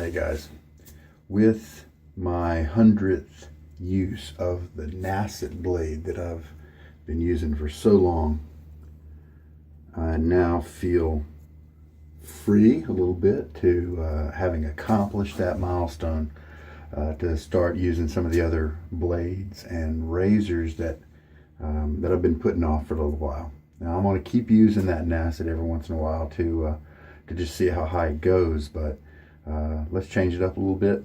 Hey guys, with my 100th use of the Nasset blade that I've been using for so long, I now feel free a little bit to having accomplished that milestone, to start using some of the other blades and razors that I've been putting off for a little while. Now I'm going to keep using that Nasset every once in a while to just see how high it goes, but let's change it up a little bit.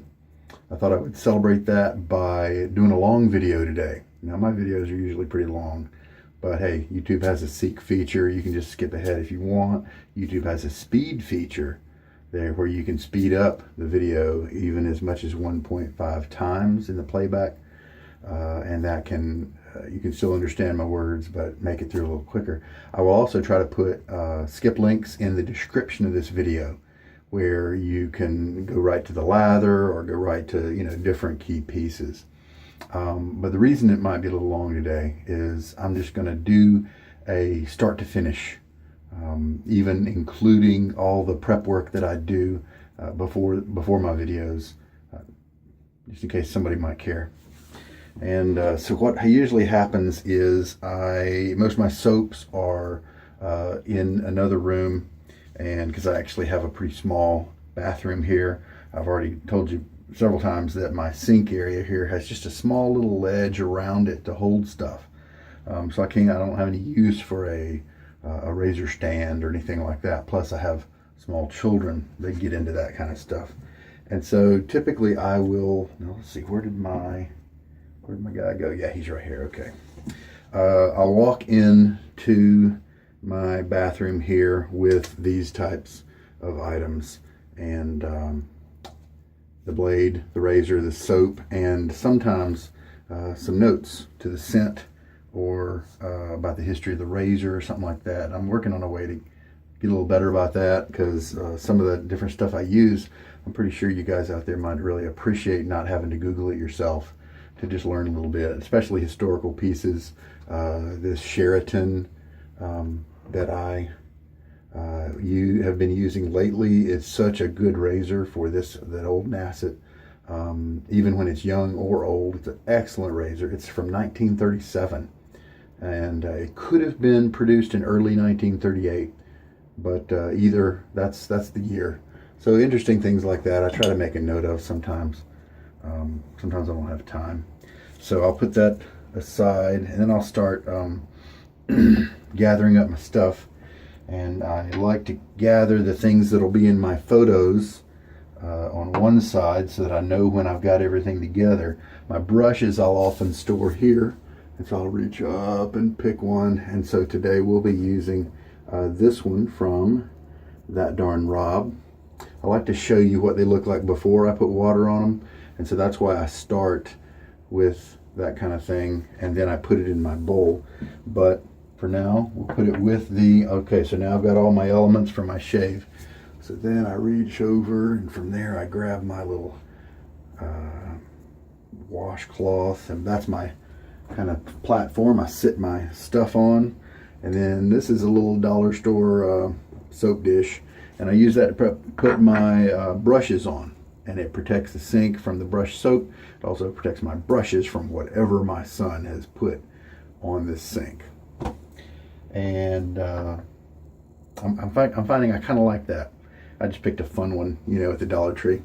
I thought I would celebrate that by doing a long video today. Now my videos are usually pretty long, but hey, YouTube has a seek feature. You can just skip ahead if you want. YouTube has a speed feature there where you can speed up the video even as much as 1.5 times in the playback, and that can you can still understand my words but make it through a little quicker. I will also try to put skip links in the description of this video where you can go right to the lather or go right to different key pieces. But the reason it might be a little long today is I'm just going to do a start to finish, even including all the prep work that I do before my videos, just in case somebody might care. And so what usually happens is most of my soaps are in another room, and because I actually have a pretty small bathroom here. I've already told you several times that my sink area here has just a small little ledge around it to hold stuff. So I don't have any use for a razor stand or anything like that. Plus I have small children that get into that kind of stuff. And so typically I will, let's see, where did my guy go? Yeah, he's right here. Okay. I'll walk into my bathroom here with these types of items, and the blade, the razor, the soap, and sometimes some notes to the scent or about the history of the razor or something like that. I'm working on a way to get a little better about that, because some of the different stuff I use, I'm pretty sure you guys out there might really appreciate not having to Google it yourself to just learn a little bit, especially historical pieces. This Sheraton that I have been using lately is such a good razor for that old Nasset. Even when it's young or old, it's an excellent razor. It's from 1937, and it could have been produced in early 1938, but either that's the year. So interesting things like that I try to make a note of sometimes. Sometimes I don't have time, so I'll put that aside, and then I'll start gathering up my stuff. And I like to gather the things that'll be in my photos on one side so that I know when I've got everything together. My brushes I'll often store here, and so I'll reach up and pick one. And so today we'll be using this one from That Darn Rob. I like to show you what they look like before I put water on them, and so that's why I start with that kind of thing, and then I put it in my bowl. But for now, we'll put it with okay, so now I've got all my elements for my shave. So then I reach over, and from there I grab my little washcloth, and that's my kind of platform I sit my stuff on. And then this is a little dollar store soap dish, and I use that to put my brushes on. And it protects the sink from the brush soap. It also protects my brushes from whatever my son has put on this sink. And I'm finding I kind of like that. I just picked a fun one, at the Dollar Tree.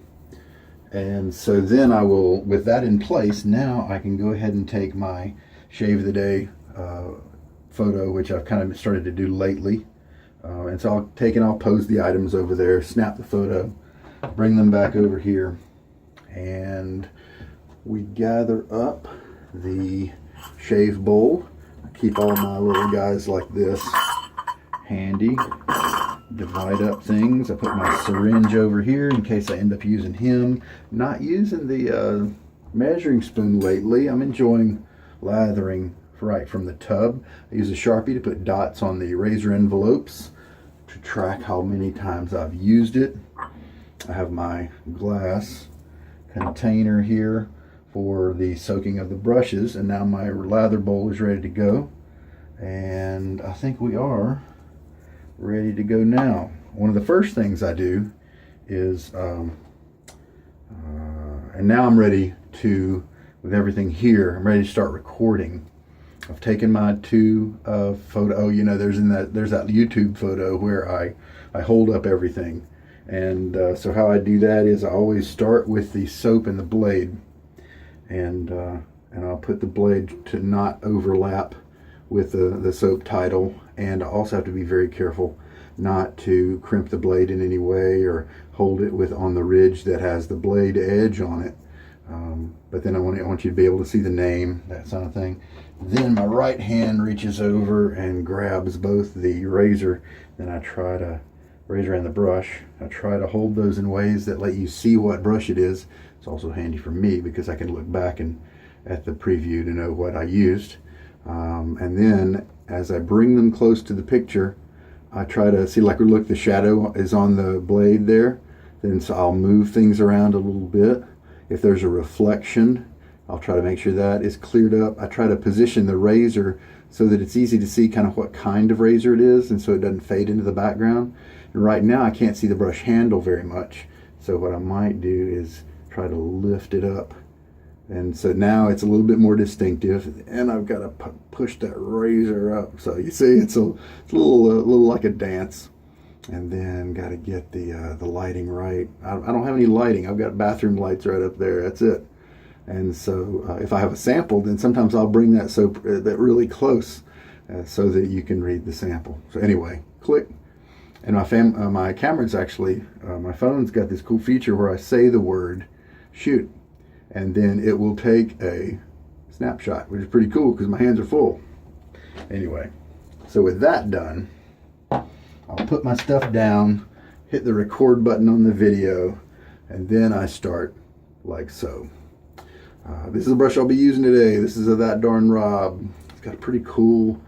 And so then I will, with that in place, now I can go ahead and take my Shave of the Day photo, which I've kind of started to do lately. And so I'll take and I'll pose the items over there, snap the photo, bring them back over here, and we gather up the shave bowl. I keep all my little guys like this handy. Divide up things. I put my syringe over here in case I end up using him. Not using the measuring spoon lately. I'm enjoying lathering right from the tub. I use a Sharpie to put dots on the razor envelopes to track how many times I've used it. I have my glass container here for the soaking of the brushes, and now my lather bowl is ready to go, and I think we are ready to go now. One of the first things I do is And now I'm ready to, with everything here, I'm ready to start recording. I've taken my two photo. Oh, you know, there's that YouTube photo where I hold up everything, and so how I do that is I always start with the soap and the blade, and I'll put the blade to not overlap with the soap title, and I also have to be very careful not to crimp the blade in any way or hold it with on the ridge that has the blade edge on it. But then I want you to be able to see the name, that sort of thing. Then my right hand reaches over and grabs both the razor. Then I try to, razor and the brush, I try to hold those in ways that let you see what brush it is. It's also handy for me because I can look back at the preview to know what I used. And then as I bring them close to the picture, I try to see, like, look, the shadow is on the blade there. Then so I'll move things around a little bit. If there's a reflection, I'll try to make sure that is cleared up. I try to position the razor so that it's easy to see kind of what kind of razor it is, and so it doesn't fade into the background. And right now I can't see the brush handle very much. So what I might do is try to lift it up. And so now it's a little bit more distinctive, and I've got to push that razor up. So you see, it's a little like a dance. And then got to get the lighting right. I don't have any lighting. I've got bathroom lights right up there. That's it. And so if I have a sample, then sometimes I'll bring that soap that really close so that you can read the sample. So anyway, click. And my camera's actually, my phone's got this cool feature where I say the word shoot, and then it will take a snapshot, which is pretty cool because my hands are full. Anyway, so with that done, I'll put my stuff down, hit the record button on the video, and then I start like so. This is the brush I'll be using today. This is a That Darn Rob. It's got a pretty cool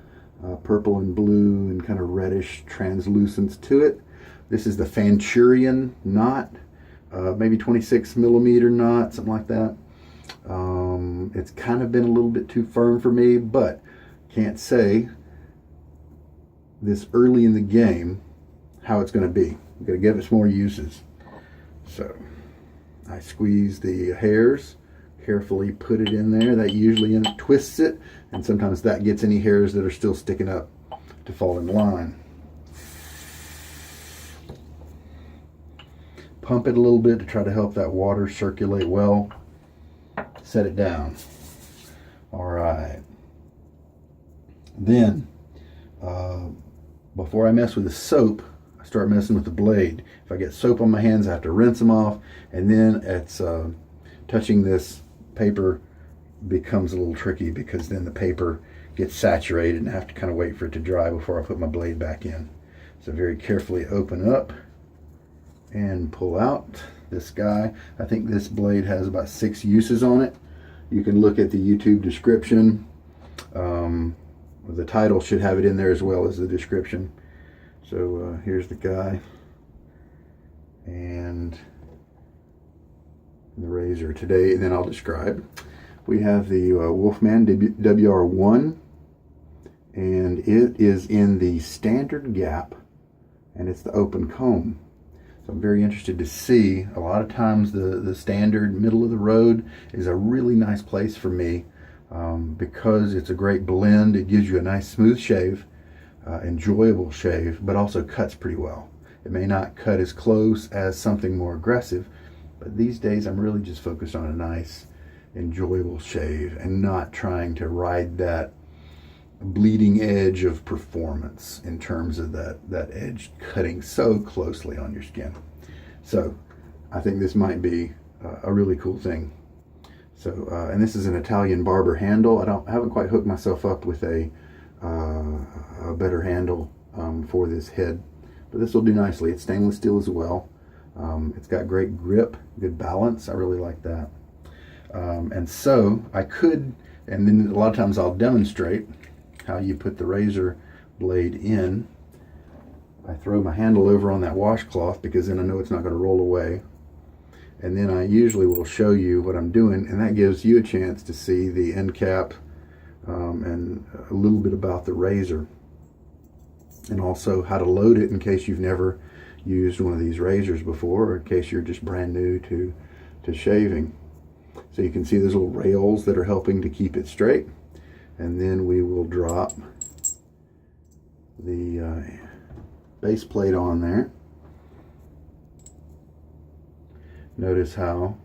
purple and blue and kind of reddish translucence to it. This is the Fanchurian knot, maybe 26 millimeter knot, something like that. It's kind of been a little bit too firm for me, but can't say this early in the game how it's going to be. I'm going to give it some more uses. So I squeeze the hairs, carefully put it in there. That usually twists it, and sometimes that gets any hairs that are still sticking up to fall in line. Pump it a little bit to try to help that water circulate well. Set it down. All right. Then before I mess with the soap, I start messing with the blade. If I get soap on my hands, I have to rinse them off, and then it's touching this paper becomes a little tricky because then the paper gets saturated and I have to kind of wait for it to dry before I put my blade back in. So very carefully open up and pull out this guy. I think this blade has about 6 uses on it. You can look at the YouTube description. The title should have it in there as well as the description. So here's the guy and the razor today, and then I'll describe. We have the Wolfman WR1, and it is in the standard gap, and it's the open comb. So I'm very interested to see. A lot of times the standard middle of the road is a really nice place for me because it's a great blend. It gives you a nice smooth shave, enjoyable shave, but also cuts pretty well. It may not cut as close as something more aggressive, but these days I'm really just focused on a nice, enjoyable shave and not trying to ride that bleeding edge of performance in terms of that edge cutting so closely on your skin. So I think this might be a really cool thing. So and this is an Italian barber handle. I haven't quite hooked myself up with a better handle for this head, but this will do nicely. It's stainless steel as well. It's got great grip, good balance. I really like that. And so I could, and then a lot of times I'll demonstrate how you put the razor blade in. I throw my handle over on that washcloth because then I know it's not going to roll away. And then I usually will show you what I'm doing, and that gives you a chance to see the end cap and a little bit about the razor, and also how to load it in case you've never used one of these razors before, or in case you're just brand new to to shaving. So you can see those little rails that are helping to keep it straight. And then we will drop the base plate on there. Notice how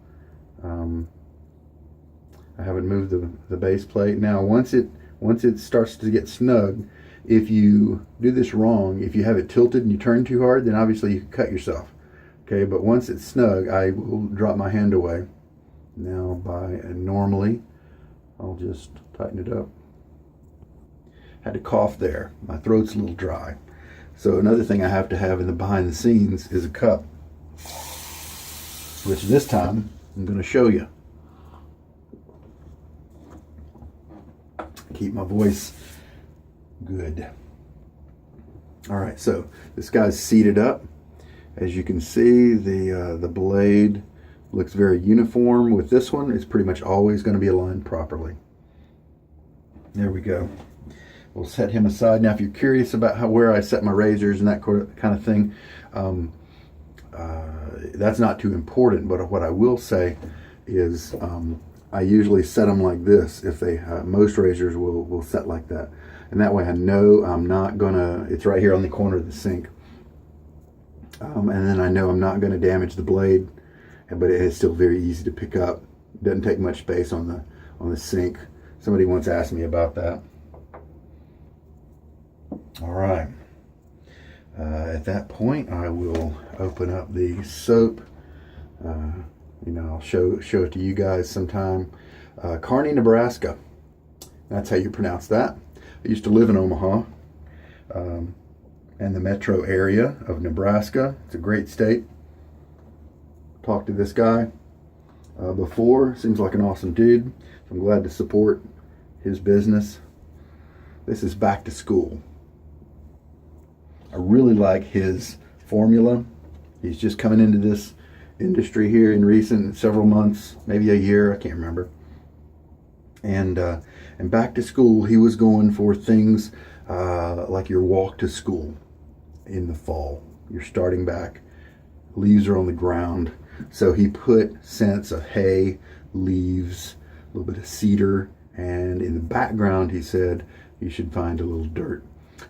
I haven't moved the base plate. Now once it starts to get snug, if you do this wrong, if you have it tilted and you turn too hard, then obviously you can cut yourself. Okay, but once it's snug, I will drop my hand away. Now normally, I'll just tighten it up. Had to cough there. My throat's a little dry. So another thing I have to have in the behind the scenes is a cup, which this time I'm going to show you. Keep my voice good. All right, so this guy's seated up. As you can see, the blade looks very uniform. With this one, it's pretty much always going to be aligned properly. There we go. We'll set him aside. Now, if you're curious about where I set my razors and that kind of thing, that's not too important. But what I will say is I usually set them like this. If they most razors will set like that, and that way I know I'm not gonna. It's right here on the corner of the sink. And then I know I'm not going to damage the blade, but it is still very easy to pick up. It doesn't take much space on the sink. Somebody once asked me about that. All right. At that point, I will open up the soap. I'll show it to you guys sometime. Kearney, Nebraska. That's how you pronounce that. I used to live in Omaha. And the metro area of Nebraska. It's a great state. Talked to this guy before. Seems like an awesome dude. I'm glad to support his business. This is back to school. I really like his formula. He's just coming into this industry here in recent several months, maybe a year, I can't remember. And back to school, he was going for things like your walk to school. In the fall, you're starting back, leaves are on the ground, so he put scents of hay, leaves, a little bit of cedar, and in the background he said you should find a little dirt.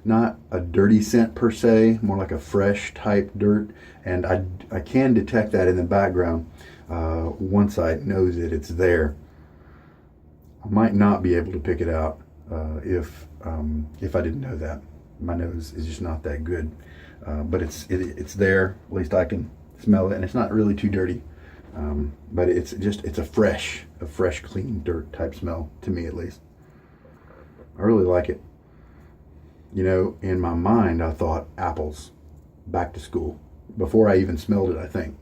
Not a dirty scent per se, more like a fresh type dirt, and I can detect that in the background once I know that it's there. I might not be able to pick it out if I didn't know that. My nose is just not that good, but it's there. At least I can smell it, and it's not really too dirty. But it's a fresh, clean dirt type smell to me, at least. I really like it. In my mind, I thought apples, back to school, before I even smelled it, I think.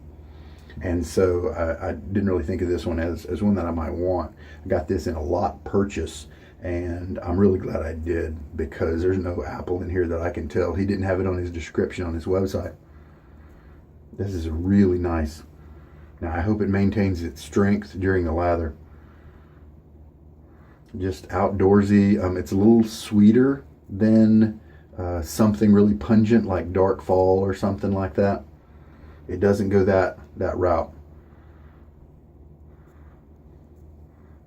And so I didn't really think of this one as one that I might want. I got this in a lot purchase. And I'm really glad I did, because there's no apple in here that I can tell. He didn't have it on his description on his website. This is really nice. Now I hope it maintains its strength during the lather. Just outdoorsy. It's a little sweeter than something really pungent like Dark Fall or something like that. It doesn't go that route.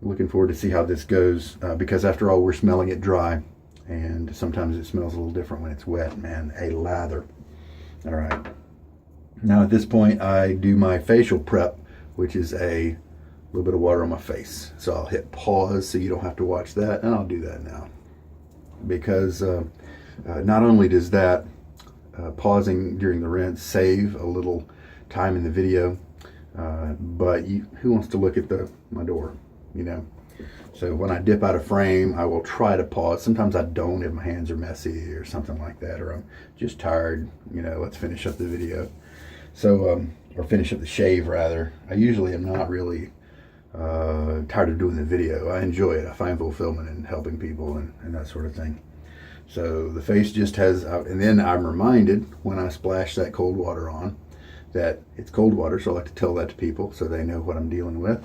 Looking forward to see how this goes, because after all, we're smelling it dry, and sometimes it smells a little different when it's wet. Man, a lather. All right. Now at this point, I do my facial prep, which is a little bit of water on my face. So I'll hit pause so you don't have to watch that, and I'll do that now. Because not only does that pausing during the rinse save a little time in the video, but who wants to look at my door? So when I dip out of frame, I will try to pause. Sometimes I don't if my hands are messy or something like that, or I'm just tired. Let's finish up the video. So, or finish up the shave rather. I usually am not really tired of doing the video. I enjoy it. I find fulfillment in helping people and that sort of thing. So the face just has, and then I'm reminded when I splash that cold water on that it's cold water, so I like to tell that to people so they know what I'm dealing with.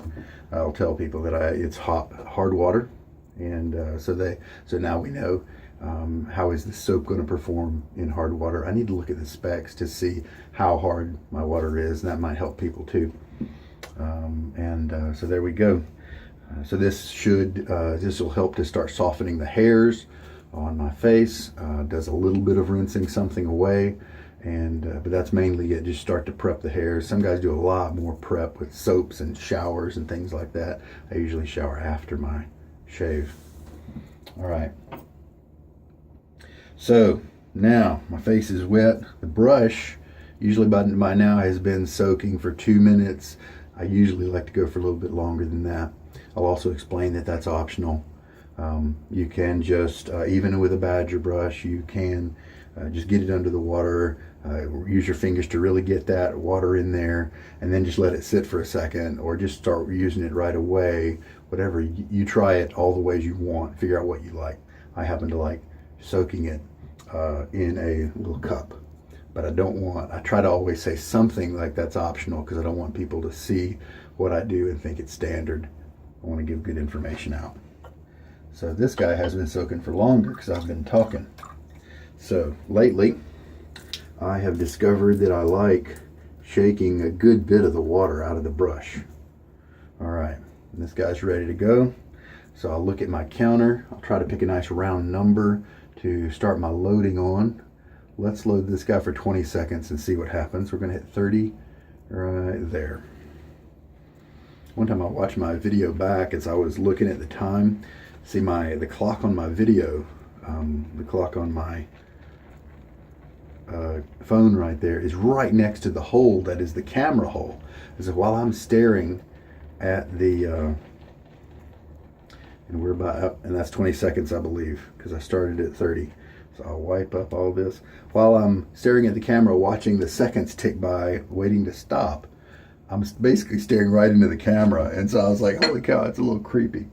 I'll tell people that it's hard water, and so now we know how is the soap going to perform in hard water. I need to look at the specs to see how hard my water is, and that might help people too. So there we go. So this will help to start softening the hairs on my face. Does a little bit of rinsing something away, but that's mainly it. Just start to prep the hairs. Some guys do a lot more prep with soaps and showers and things like that. I usually shower after my shave. All right. So now my face is wet. The brush usually by now has been soaking for 2 minutes. I usually like to go for a little bit longer than that. I'll also explain that that's optional. You can just, even with a badger brush, you can just get it under the water, use your fingers to really get that water in there, and then just let it sit for a second, or just start using it right away. Whatever, you try it all the ways you want, figure out what you like. I happen to like soaking it in a little cup. But I try to always say something like that's optional, because I don't want people to see what I do and think it's standard. I want to give good information out. So this guy has been soaking for longer because I've been talking. So lately, I have discovered that I like shaking a good bit of the water out of the brush. All right, and this guy's ready to go. So I'll look at my counter. I'll try to pick a nice round number to start my loading on. Let's load this guy for 20 seconds and see what happens. We're going to hit 30 right there. One time I watched my video back as I was looking at the time. See the clock on my video, the clock on my phone right there is right next to the hole that is the camera hole. So while I'm staring at the, and we're about up, and that's 20 seconds I believe, because I started at 30. So I'll wipe up all this. While I'm staring at the camera, watching the seconds tick by, waiting to stop, I'm basically staring right into the camera. And so I was like, holy cow, it's a little creepy.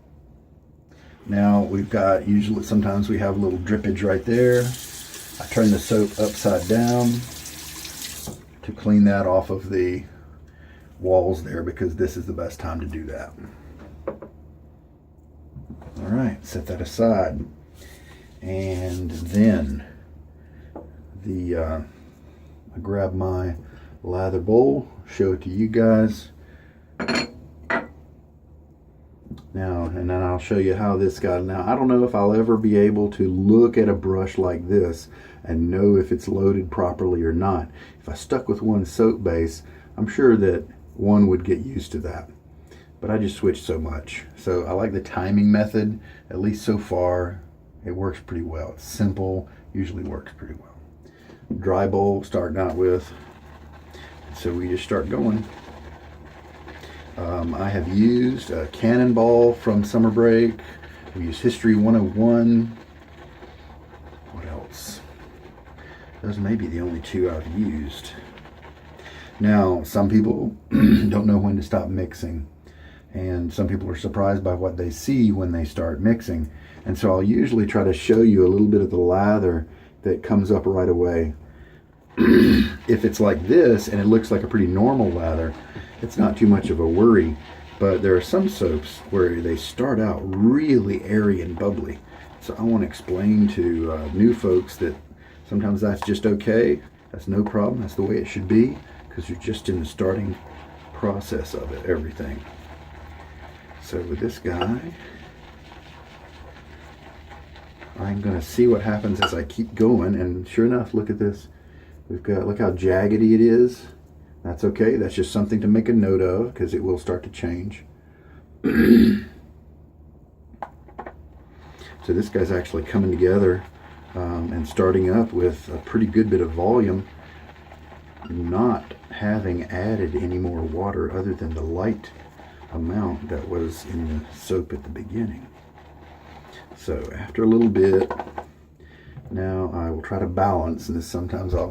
Now we've got, sometimes we have a little drippage right there. I turn the soap upside down to clean that off of the walls there, because this is the best time to do that. All right, set that aside. And then I grab my lather bowl, show it to you guys. Now, and then I'll show you how this got. Now, I don't know if I'll ever be able to look at a brush like this and know if it's loaded properly or not. If I stuck with one soap base, I'm sure that one would get used to that. But I just switched so much. So I like the timing method, at least so far. It works pretty well. It's simple, usually works pretty well. Dry bowl, starting out with. So we just start going. I have used a Cannonball from SmrBrk. We use History 101. What else? Those may be the only two I've used. Now, some people don't know when to stop mixing. And some people are surprised by what they see when they start mixing. And so I'll usually try to show you a little bit of the lather that comes up right away. If it's like this and it looks like a pretty normal lather, it's not too much of a worry. But there are some soaps where they start out really airy and bubbly. So I want to explain to new folks that sometimes that's just okay. That's no problem. That's the way it should be, because you're just in the starting process of it, everything. So with this guy, I'm going to see what happens as I keep going. And sure enough, look at this. Look how jaggedy it is. That's okay. That's just something to make a note of, because it will start to change. So this guy's actually coming together and starting up with a pretty good bit of volume, not having added any more water other than the light amount that was in the soap at the beginning. So after a little bit, now I will try to balance, and this sometimes I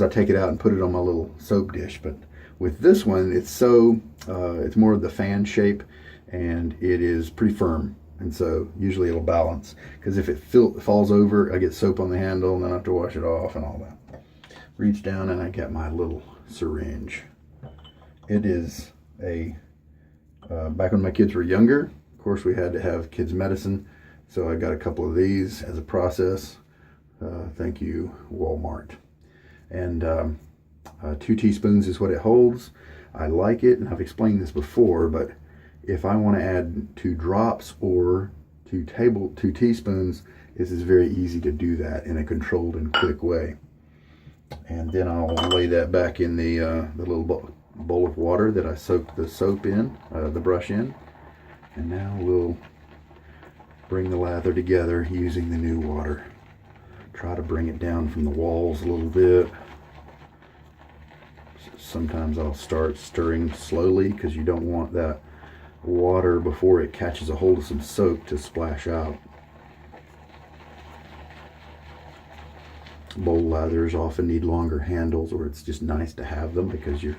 take it out and put it on my little soap dish, but with this one, it's more of the fan shape, and it is pretty firm, and so usually it'll balance, because if it falls over, I get soap on the handle, and then I have to wash it off and all that. Reach down, and I get my little syringe. It is back when my kids were younger, of course we had to have kids medicine, so I got a couple of these as a process. Thank you, Walmart. And 2 teaspoons is what it holds. I like it, and I've explained this before, but if I want to add 2 drops or 2 teaspoons, this is very easy to do that in a controlled and quick way. And then I'll lay that back in the little bowl of water that I soaked the soap in, the brush in. And now we'll bring the lather together using the new water. Try to bring it down from the walls a little bit. Sometimes I'll start stirring slowly because you don't want that water before it catches a hold of some soap to splash out. Bowl lathers often need longer handles, or it's just nice to have them because you're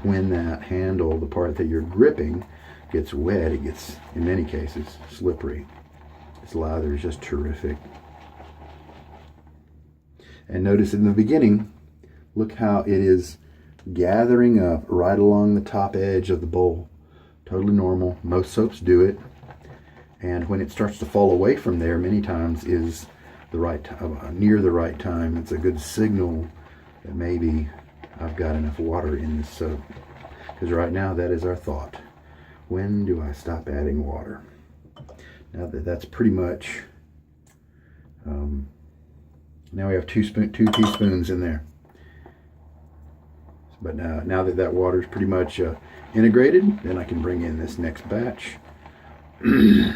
when that handle, the part that you're gripping, gets wet, it gets, in many cases, slippery. This lather is just terrific. And notice in the beginning, look how it is gathering up right along the top edge of the bowl. Totally normal. Most soaps do it. And when it starts to fall away from there, many times is the right near the right time. It's a good signal that maybe I've got enough water in this soap. Because right now, that is our thought. When do I stop adding water? Now that that's pretty much, now we have 2 teaspoons in there. But now that that water is pretty much integrated, then I can bring in this next batch. And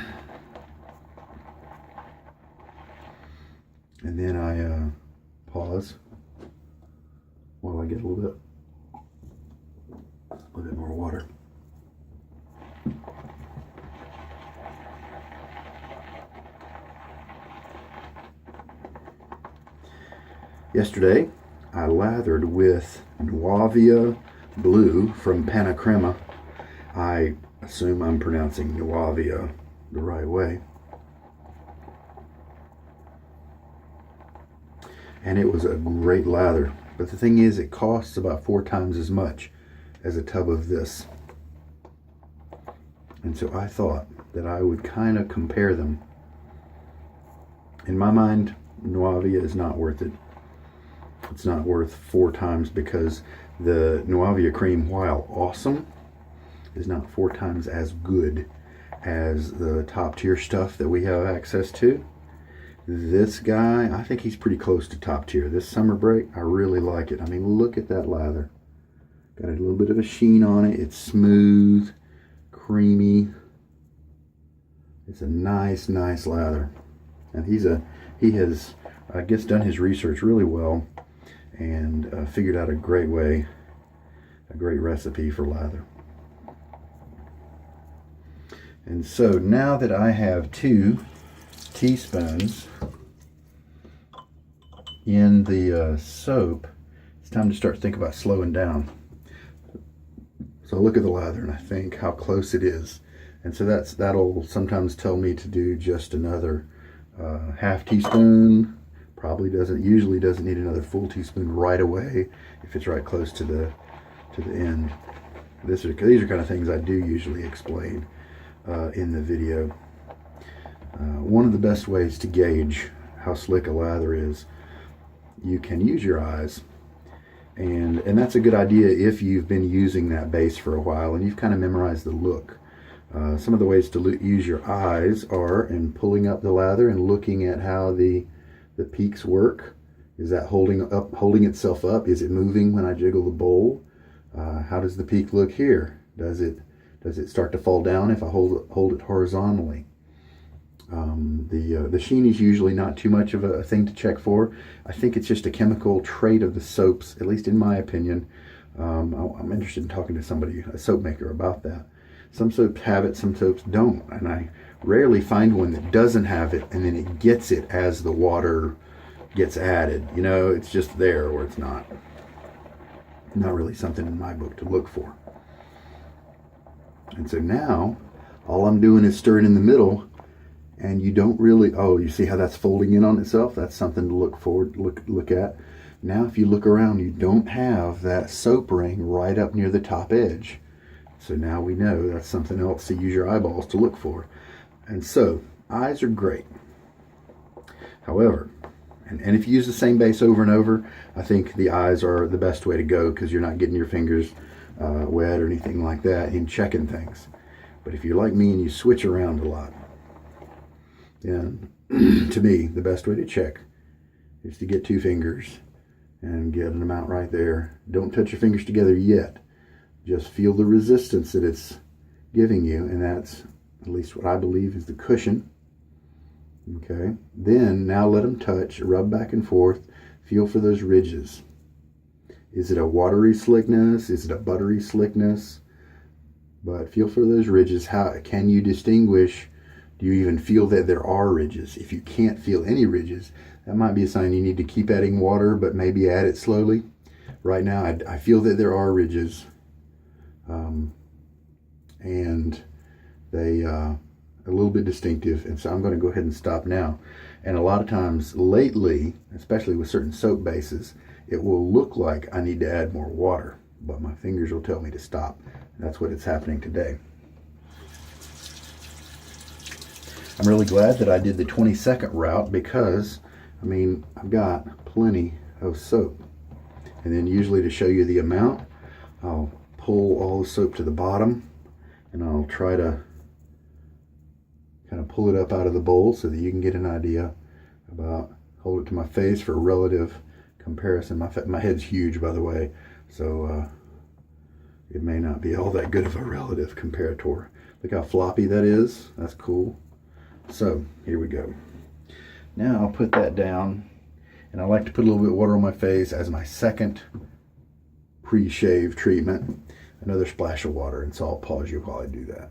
then I pause while I get a little bit more water. Yesterday, I lathered with Nuavia Blue from Panacrema. I assume I'm pronouncing Nuavia the right way. And it was a great lather. But the thing is, it costs about 4 times as much as a tub of this. And so I thought that I would kind of compare them. In my mind, Nuavia is not worth it. It's not worth 4 times because the Nuavia cream, while awesome, is not 4 times as good as the top tier stuff that we have access to. This guy, I think he's pretty close to top tier. This SmrBrk, I really like it. I mean, look at that lather. Got a little bit of a sheen on it. It's smooth, creamy. It's a nice lather. And he has, I guess, done his research really well and figured out a great way, a great recipe for lather. And so now that I have 2 teaspoons in the soap, it's time to start thinking about slowing down. So I look at the lather and I think how close it is. And so that'll sometimes tell me to do just another half teaspoon. Usually doesn't need another full teaspoon right away if it's right close to the end. These are kind of things I do usually explain in the video. One of the best ways to gauge how slick a lather is, you can use your eyes, and that's a good idea if you've been using that base for a while and you've kind of memorized the look. Some of the ways to use your eyes are in pulling up the lather and looking at how the peaks work. Is that holding itself up? Is it moving when I jiggle the bowl? How does the peak look here? Does it start to fall down if I hold it horizontally? The sheen is usually not too much of a thing to check for. I think it's just a chemical trait of the soaps, at least in my opinion. I'm interested in talking to somebody, a soap maker, about that. Some soaps have it, some soaps don't, and I rarely find one that doesn't have it and then it gets it as the water gets added. You know, it's just there or it's not. Not really something in my book to look for. And so now all I'm doing is stirring in the middle, and you don't really, you see how that's folding in on itself? That's something to look at. Now if you look around, you don't have that soap ring right up near the top edge. So now we know that's something else to use your eyeballs to look for. And so eyes are great. However, And if you use the same base over and over, I think the eyes are the best way to go because you're not getting your fingers wet or anything like that in checking things. But if you're like me and you switch around a lot, then to me, the best way to check is to get 2 fingers and get an amount right there. Don't touch your fingers together yet. Just feel the resistance that it's giving you, and that's at least what I believe is the cushion. Okay, then now let them touch, rub back and forth, feel for those ridges. Is it a watery slickness? Is it a buttery slickness? But feel for those ridges. How can you distinguish? Do you even feel that there are ridges? If you can't feel any ridges, that might be a sign you need to keep adding water, but maybe add it slowly. Right now, I feel that there are ridges, and they a little bit distinctive, and so I'm going to go ahead and stop now. And a lot of times lately, especially with certain soap bases, it will look like I need to add more water, but my fingers will tell me to stop. That's what is happening today. I'm really glad that I did the 20-second route because, I mean, I've got plenty of soap. And then usually to show you the amount, I'll pull all the soap to the bottom and I'll try to kind of pull it up out of the bowl so that you can get an idea about, hold it to my face for a relative comparison. My head's huge, by the way, so it may not be all that good of a relative comparator. Look how floppy that is. That's cool. So here we go. Now I'll put that down, and I like to put a little bit of water on my face as my second pre-shave treatment. Another splash of water, and so I'll pause you while I do that.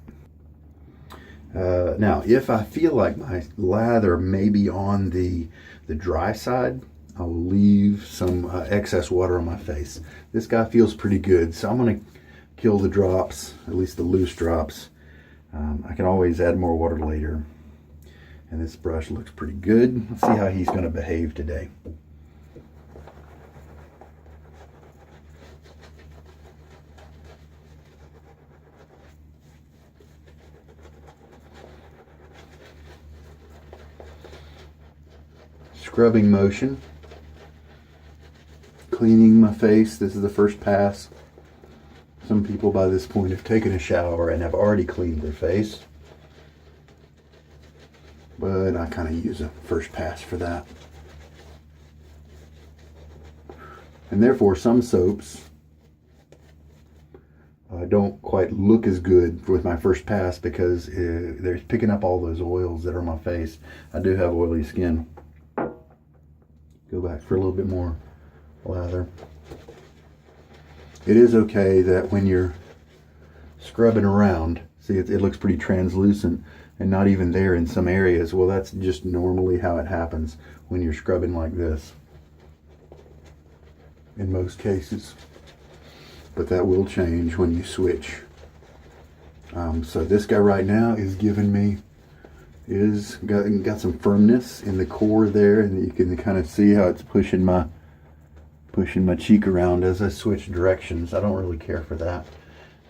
Now, if I feel like my lather may be on the dry side, I'll leave some excess water on my face. This guy feels pretty good, so I'm going to kill the drops, at least the loose drops. I can always add more water later. And this brush looks pretty good. Let's see how he's going to behave today. Scrubbing motion. Cleaning my face. This is the first pass. Some people by this point have taken a shower and have already cleaned their face. But I kind of use a first pass for that. And therefore some soaps don't quite look as good with my first pass because they're picking up all those oils that are on my face. I do have oily skin. Go back for a little bit more lather. It is okay that when you're scrubbing around, see it looks pretty translucent and not even there in some areas. Well, that's just normally how it happens when you're scrubbing like this in most cases. But that will change when you switch. So this guy right now is giving me, got some firmness in the core there, and you can kind of see how it's pushing my cheek around as I switch directions. I don't really care for that.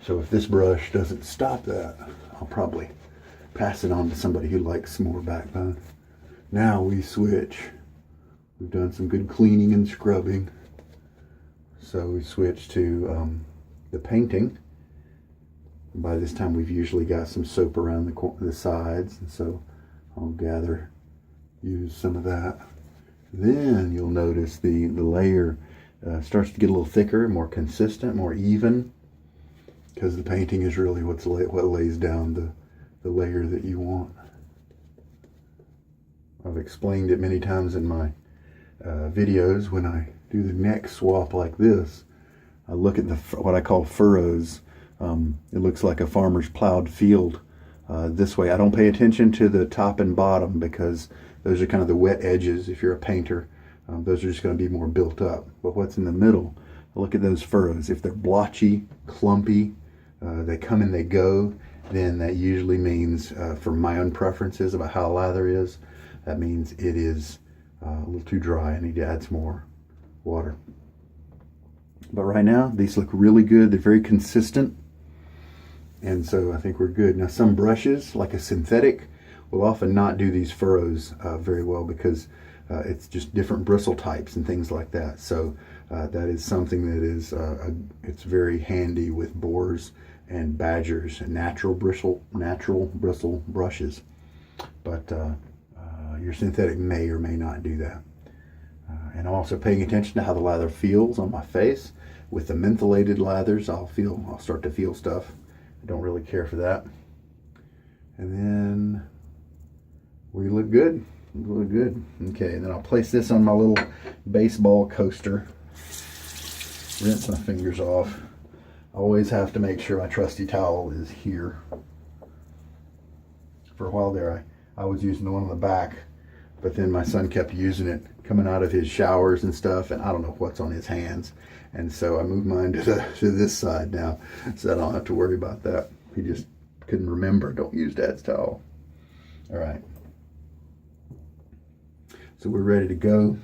So if this brush doesn't stop that, I'll probably pass it on to somebody who likes some more backbone. Now we switch. We've done some good cleaning and scrubbing. So we switch to the painting. By this time we've usually got some soap around the sides, and so I'll use some of that. Then you'll notice the layer starts to get a little thicker, more consistent, more even, because the painting is really what lays down the layer that you want. I've explained it many times in my videos. When I do the neck swap like this, I look at what I call furrows. It looks like a farmer's plowed field. This way I don't pay attention to the top and bottom because those are kind of the wet edges. If you're a painter, those are just going to be more built up. But what's in the middle, I look at those furrows. If they're blotchy, clumpy, they come and they go, then that usually means, for my own preferences about how a lather is, that means it is a little too dry. I need to add some more water. But right now, these look really good. They're very consistent. And so I think we're good. Now some brushes, like a synthetic, will often not do these furrows very well because it's just different bristle types and things like that. So that is something that is it's very handy with boars and badgers and natural bristle brushes. But your synthetic may or may not do that. And also paying attention to how the lather feels on my face. With the mentholated lathers, I'll start to feel stuff. I don't really care for that. And then we look good. We look good. Okay, and then I'll place this on my little baseball coaster. Rinse my fingers off. I always have to make sure my trusty towel is here. For a while there, I was using the one on the back, but then my son kept using it coming out of his showers and stuff, and I don't know what's on his hands. And so I moved mine to this side now, so I don't have to worry about that. He just couldn't remember, don't use Dad's towel. All right. So we're ready to go.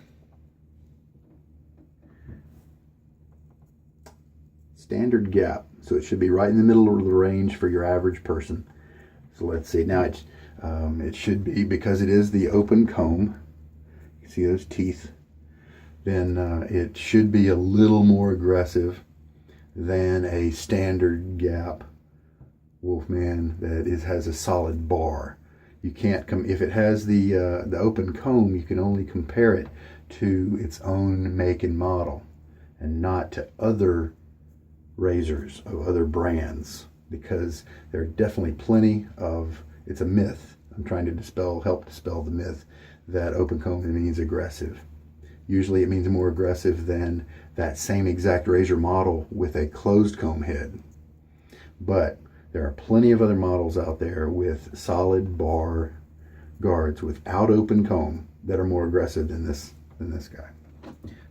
Standard gap, so it should be right in the middle of the range for your average person. So let's see, now it should be, because it is the open comb, you see those teeth, then it should be a little more aggressive than a standard gap Wolfman that has a solid bar. You can't if it has the open comb, you can only compare it to its own make and model, and not to other razors of other brands, because there are definitely plenty of, it's a myth. I'm trying to help dispel the myth that open comb means aggressive. Usually it means more aggressive than that same exact razor model with a closed comb head. But there are plenty of other models out there with solid bar guards without open comb that are more aggressive than this guy.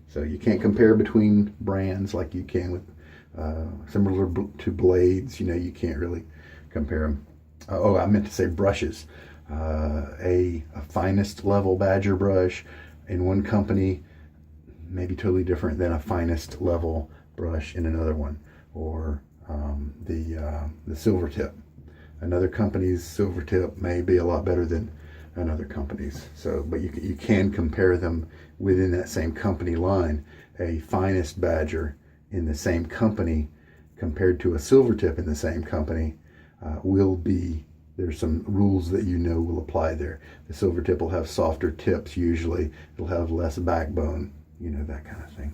So you can't compare between brands like you can with similar to blades. You know, you can't really compare them. Oh, I meant to say brushes. A finest level Badger brush in one company may be totally different than a finest level brush in another one, or the silver tip. Another company's silver tip may be a lot better than another company's. So, but you can compare them within that same company line. A finest Badger in the same company compared to a silver tip in the same company will be, there's some rules that will apply there. The silver tip will have softer tips usually. It'll have less backbone, that kind of thing.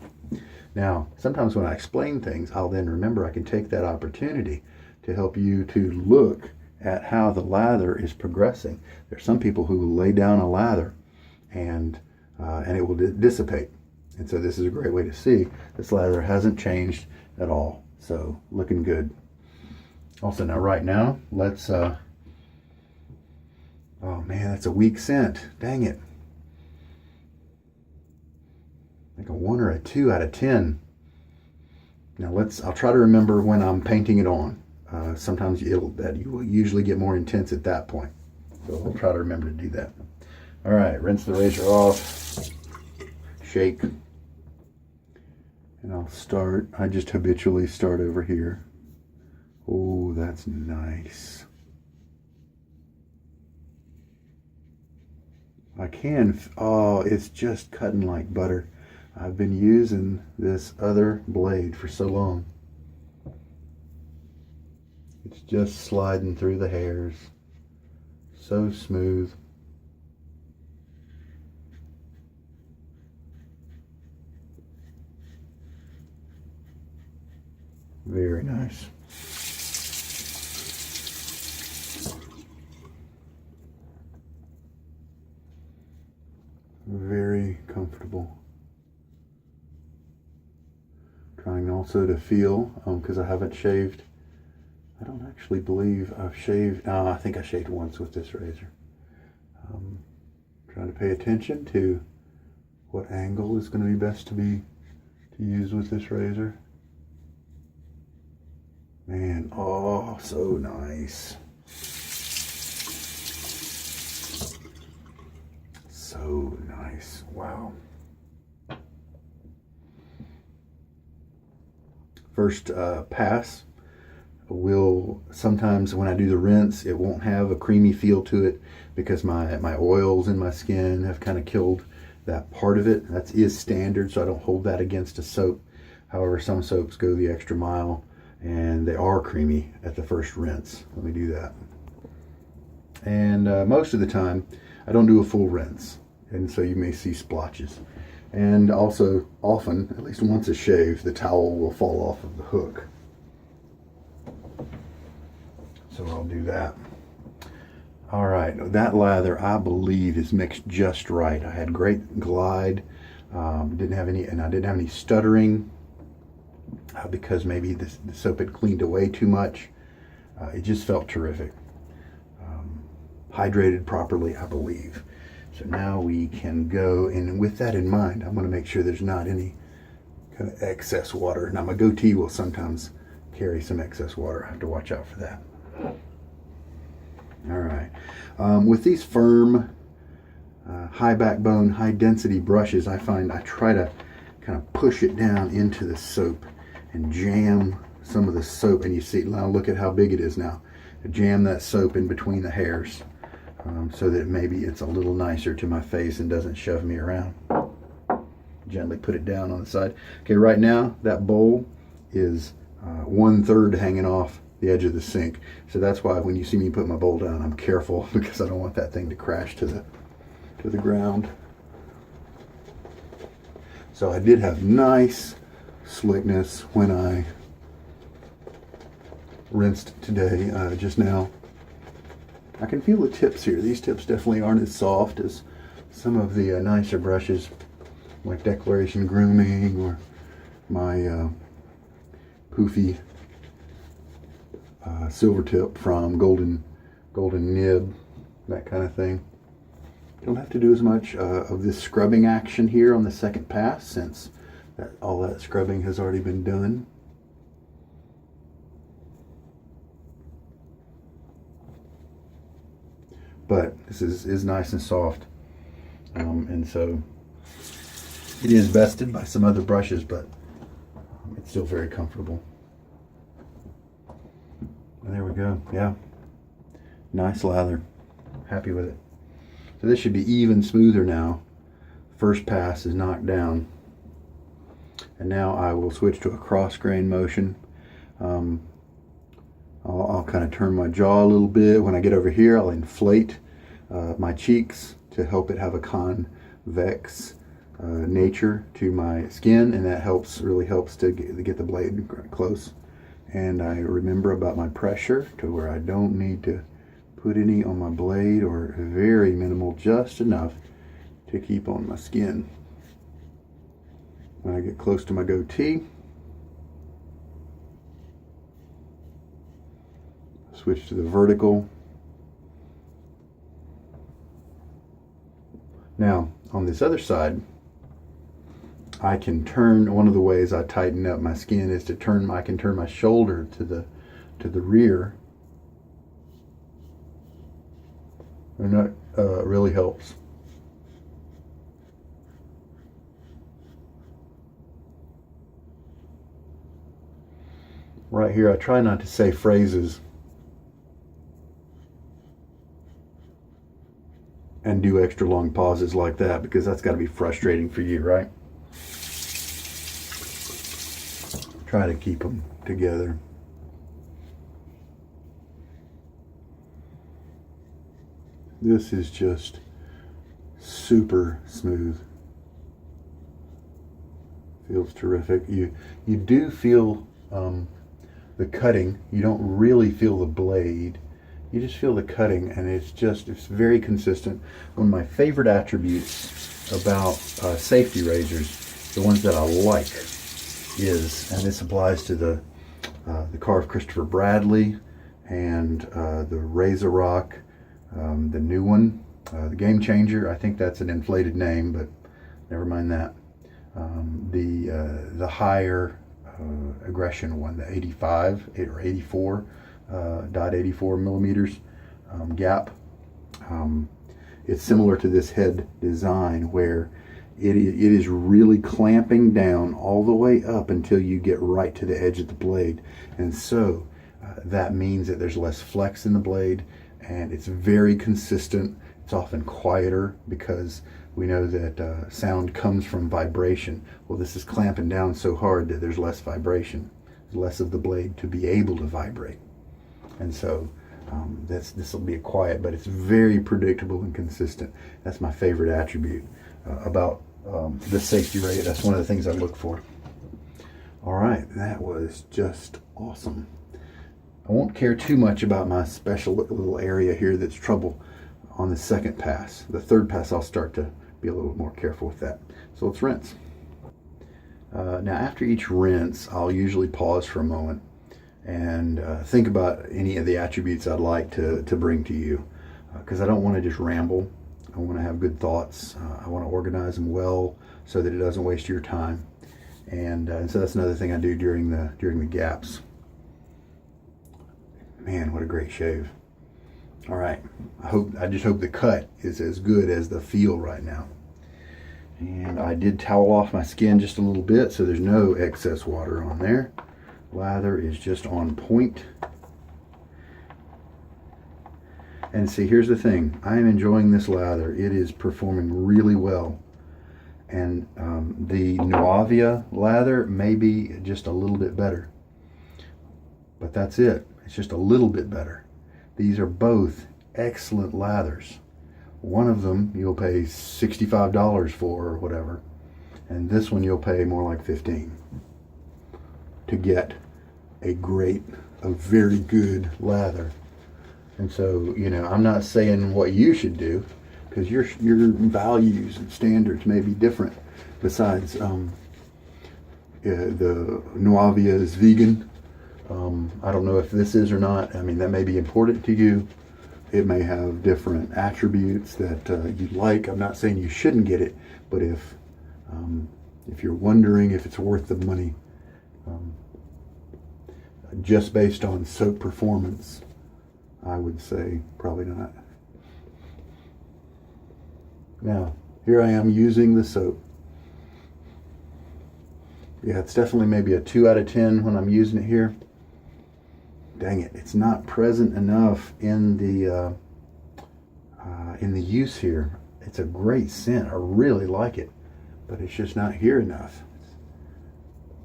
Now, sometimes when I explain things, I'll then remember I can take that opportunity to help you to look at how the lather is progressing. There's some people who will lay down a lather and it will dissipate. And so this is a great way to see this lather hasn't changed at all. So looking good. Also, now right now, let's, oh man, that's a weak scent. Dang it. Like a 1 or a 2 out of 10. Now I'll try to remember when I'm painting it on. Sometimes you will usually get more intense at that point. So I'll try to remember to do that. All right, rinse the razor off, shake. And I just habitually start over here. Oh, that's nice. It's just cutting like butter. I've been using this other blade for so long. It's just sliding through the hairs. So smooth. Very nice. Very comfortable. Trying also to feel, because I haven't shaved. I don't actually believe I've shaved. I think I shaved once with this razor. Trying to pay attention to what angle is going to be best to use with this razor. Man, oh, so nice. So nice. Wow. First pass will, sometimes when I do the rinse, it won't have a creamy feel to it because my oils in my skin have kind of killed that part of it. That is standard, so I don't hold that against a soap. However, some soaps go the extra mile and they are creamy at the first rinse. Let me do that. And most of the time, I don't do a full rinse, and so you may see splotches. And also, often, at least once it's shaved, the towel will fall off of the hook. So I'll do that. All right, that lather, I believe, is mixed just right. I had great glide, didn't have any stuttering, because maybe the soap had cleaned away too much. It just felt terrific. Hydrated properly, I believe. So now we can go, and with that in mind, I'm going to make sure there's not any kind of excess water. Now my goatee will sometimes carry some excess water. I have to watch out for that. All right. With these firm, high backbone, high density brushes, I find I try to kind of push it down into the soap and jam some of the soap. And you see, now look at how big it is now. Jam that soap in between the hairs, so that maybe it's a little nicer to my face and doesn't shove me around. Gently put it down on the side. Okay, right now that bowl is 1/3 hanging off the edge of the sink. So that's why when you see me put my bowl down, I'm careful, because I don't want that thing to crash to the ground. So I did have nice slickness when I rinsed today, just now. I can feel the tips here. These tips definitely aren't as soft as some of the nicer brushes, like Declaration Grooming or my poofy silver tip from Golden Nib, that kind of thing. Don't have to do as much of this scrubbing action here on the second pass, since all that scrubbing has already been done. But this is nice and soft, and so it is bested by some other brushes, but it's still very comfortable. And there we go. Yeah, nice lather. Happy with it. So this should be even smoother now. First pass is knocked down, and now I will switch to a cross grain motion. I'll kind of turn my jaw a little bit. When I get over here, I'll inflate my cheeks to help it have a convex nature to my skin, and that really helps to get the blade close. And I remember about my pressure to where I don't need to put any on my blade, or very minimal, just enough to keep on my skin. When I get close to my goatee, switch to the vertical. Now, on this other side, I can turn, one of the ways I tighten up my skin is to I can turn my shoulder to the rear. And that really helps. Right here, I try not to say phrases and do extra long pauses like that, because that's got to be frustrating for you, right? Try to keep them together. This is just super smooth. Feels terrific. You do feel the cutting. You don't really feel the blade. You just feel the cutting, and it's very consistent. One of my favorite attributes about safety razors, the ones that I like, is, and this applies to the car of Christopher Bradley and the Razor Rock, the new one, the Game Changer. I think that's an inflated name, but never mind that. The higher aggression one, the 85 or 84. .84 millimeters gap. It's similar to this head design, where it is really clamping down all the way up until you get right to the edge of the blade, and so that means that there's less flex in the blade, and it's very consistent. It's often quieter because we know that sound comes from vibration. Well, this is clamping down so hard that there's less vibration, less of the blade to be able to vibrate. And so this will be a quiet, but it's very predictable and consistent. That's my favorite attribute about the safety rate. That's one of the things I look for. All right, that was just awesome. I won't care too much about my special little area here that's trouble on the second pass. The third pass I'll start to be a little more careful with that. So let's rinse. Now after each rinse, I'll usually pause for a moment and think about any of the attributes I'd like to bring to you, because I don't want to just ramble. I want to have good thoughts. I want to organize them well so that it doesn't waste your time. And so that's another thing I do during the gaps. Man, what a great shave. All right, I just hope the cut is as good as the feel right now. And I did towel off my skin just a little bit so there's no excess water on there. Lather is just on point. And see, here's the thing. I am enjoying this lather. It is performing really well. And the Nuavia lather may be just a little bit better. But that's it. It's just a little bit better. These are both excellent lathers. One of them you'll pay $65 for or whatever. And this one you'll pay more like $15 to get a very good lather. And so, you know, I'm not saying what you should do, because your values and standards may be different. Besides, the Nuavia is vegan. I don't know if this is or not. I mean, that may be important to you. It may have different attributes that you'd like. I'm not saying you shouldn't get it, but if you're wondering if it's worth the money, just based on soap performance, I would say probably not. Now, here I am using the soap. Yeah, it's definitely maybe a 2 out of 10 when I'm using it here. Dang it, it's not present enough in the use here. It's a great scent. I really like it, but it's just not here enough.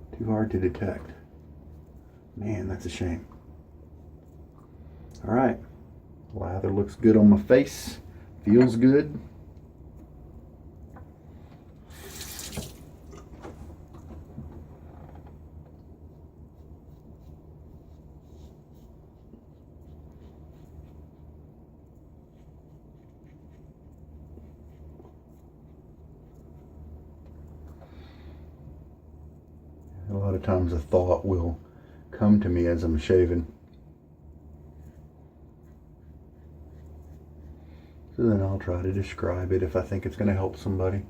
It's too hard to detect. Man, that's a shame. All right, lather looks good on my face. Feels good. A lot of times a thought will come to me as I'm shaving. So then I'll try to describe it if I think it's going to help somebody.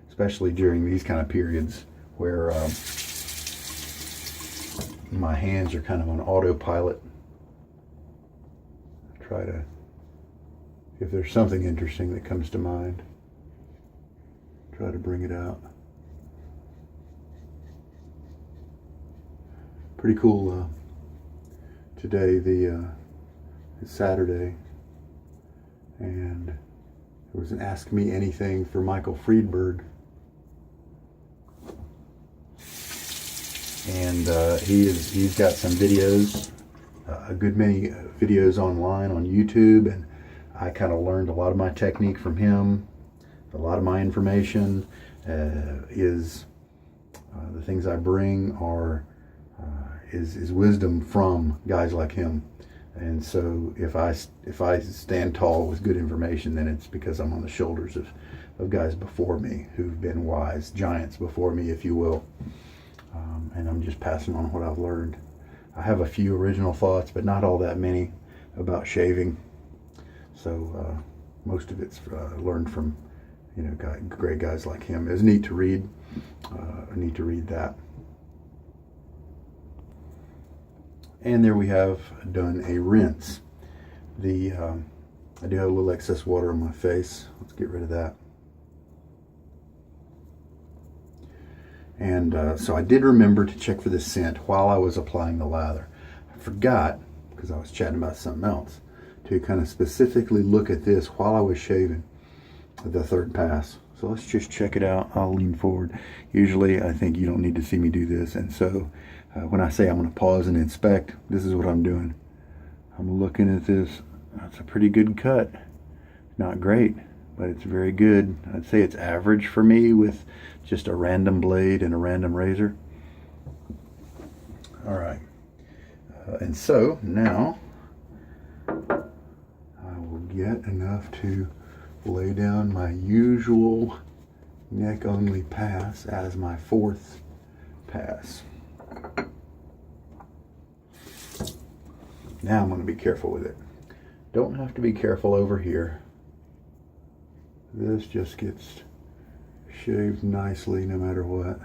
Especially during these kind of periods where my hands are kind of on autopilot. I try to, if there's something interesting that comes to mind, try to bring it out. Pretty cool. Today, it's Saturday, and there was an Ask Me Anything for Michael Friedberg, and he's got some videos, a good many videos online on YouTube, and I kind of learned a lot of my technique from him. A lot of my information is the things I bring is wisdom from guys like him. And so if I stand tall with good information, then it's because I'm on the shoulders of guys before me who've been wise, giants before me, if you will. And I'm just passing on what I've learned. I have a few original thoughts, but not all that many about shaving. So most of it's learned from, you know, great guys like him. It's neat to read. I need to read that. And there we have done a rinse. I do have a little excess water on my face. Let's get rid of that. And so I did remember to check for the scent while I was applying the lather. I forgot because I was chatting about something else, to kind of specifically look at this while I was shaving the third pass. So let's just check it out. I'll lean forward. Usually I think you don't need to see me do this, and so when I say I'm going to pause and inspect, this is what I'm doing. I'm looking at this. That's a pretty good cut. Not great, but it's very good. I'd say it's average for me with just a random blade and a random razor. All right, and so now I will get enough to lay down my usual neck only pass as my fourth pass. Now I'm going to be careful with it. Don't have to be careful over here. This just gets shaved nicely no matter what.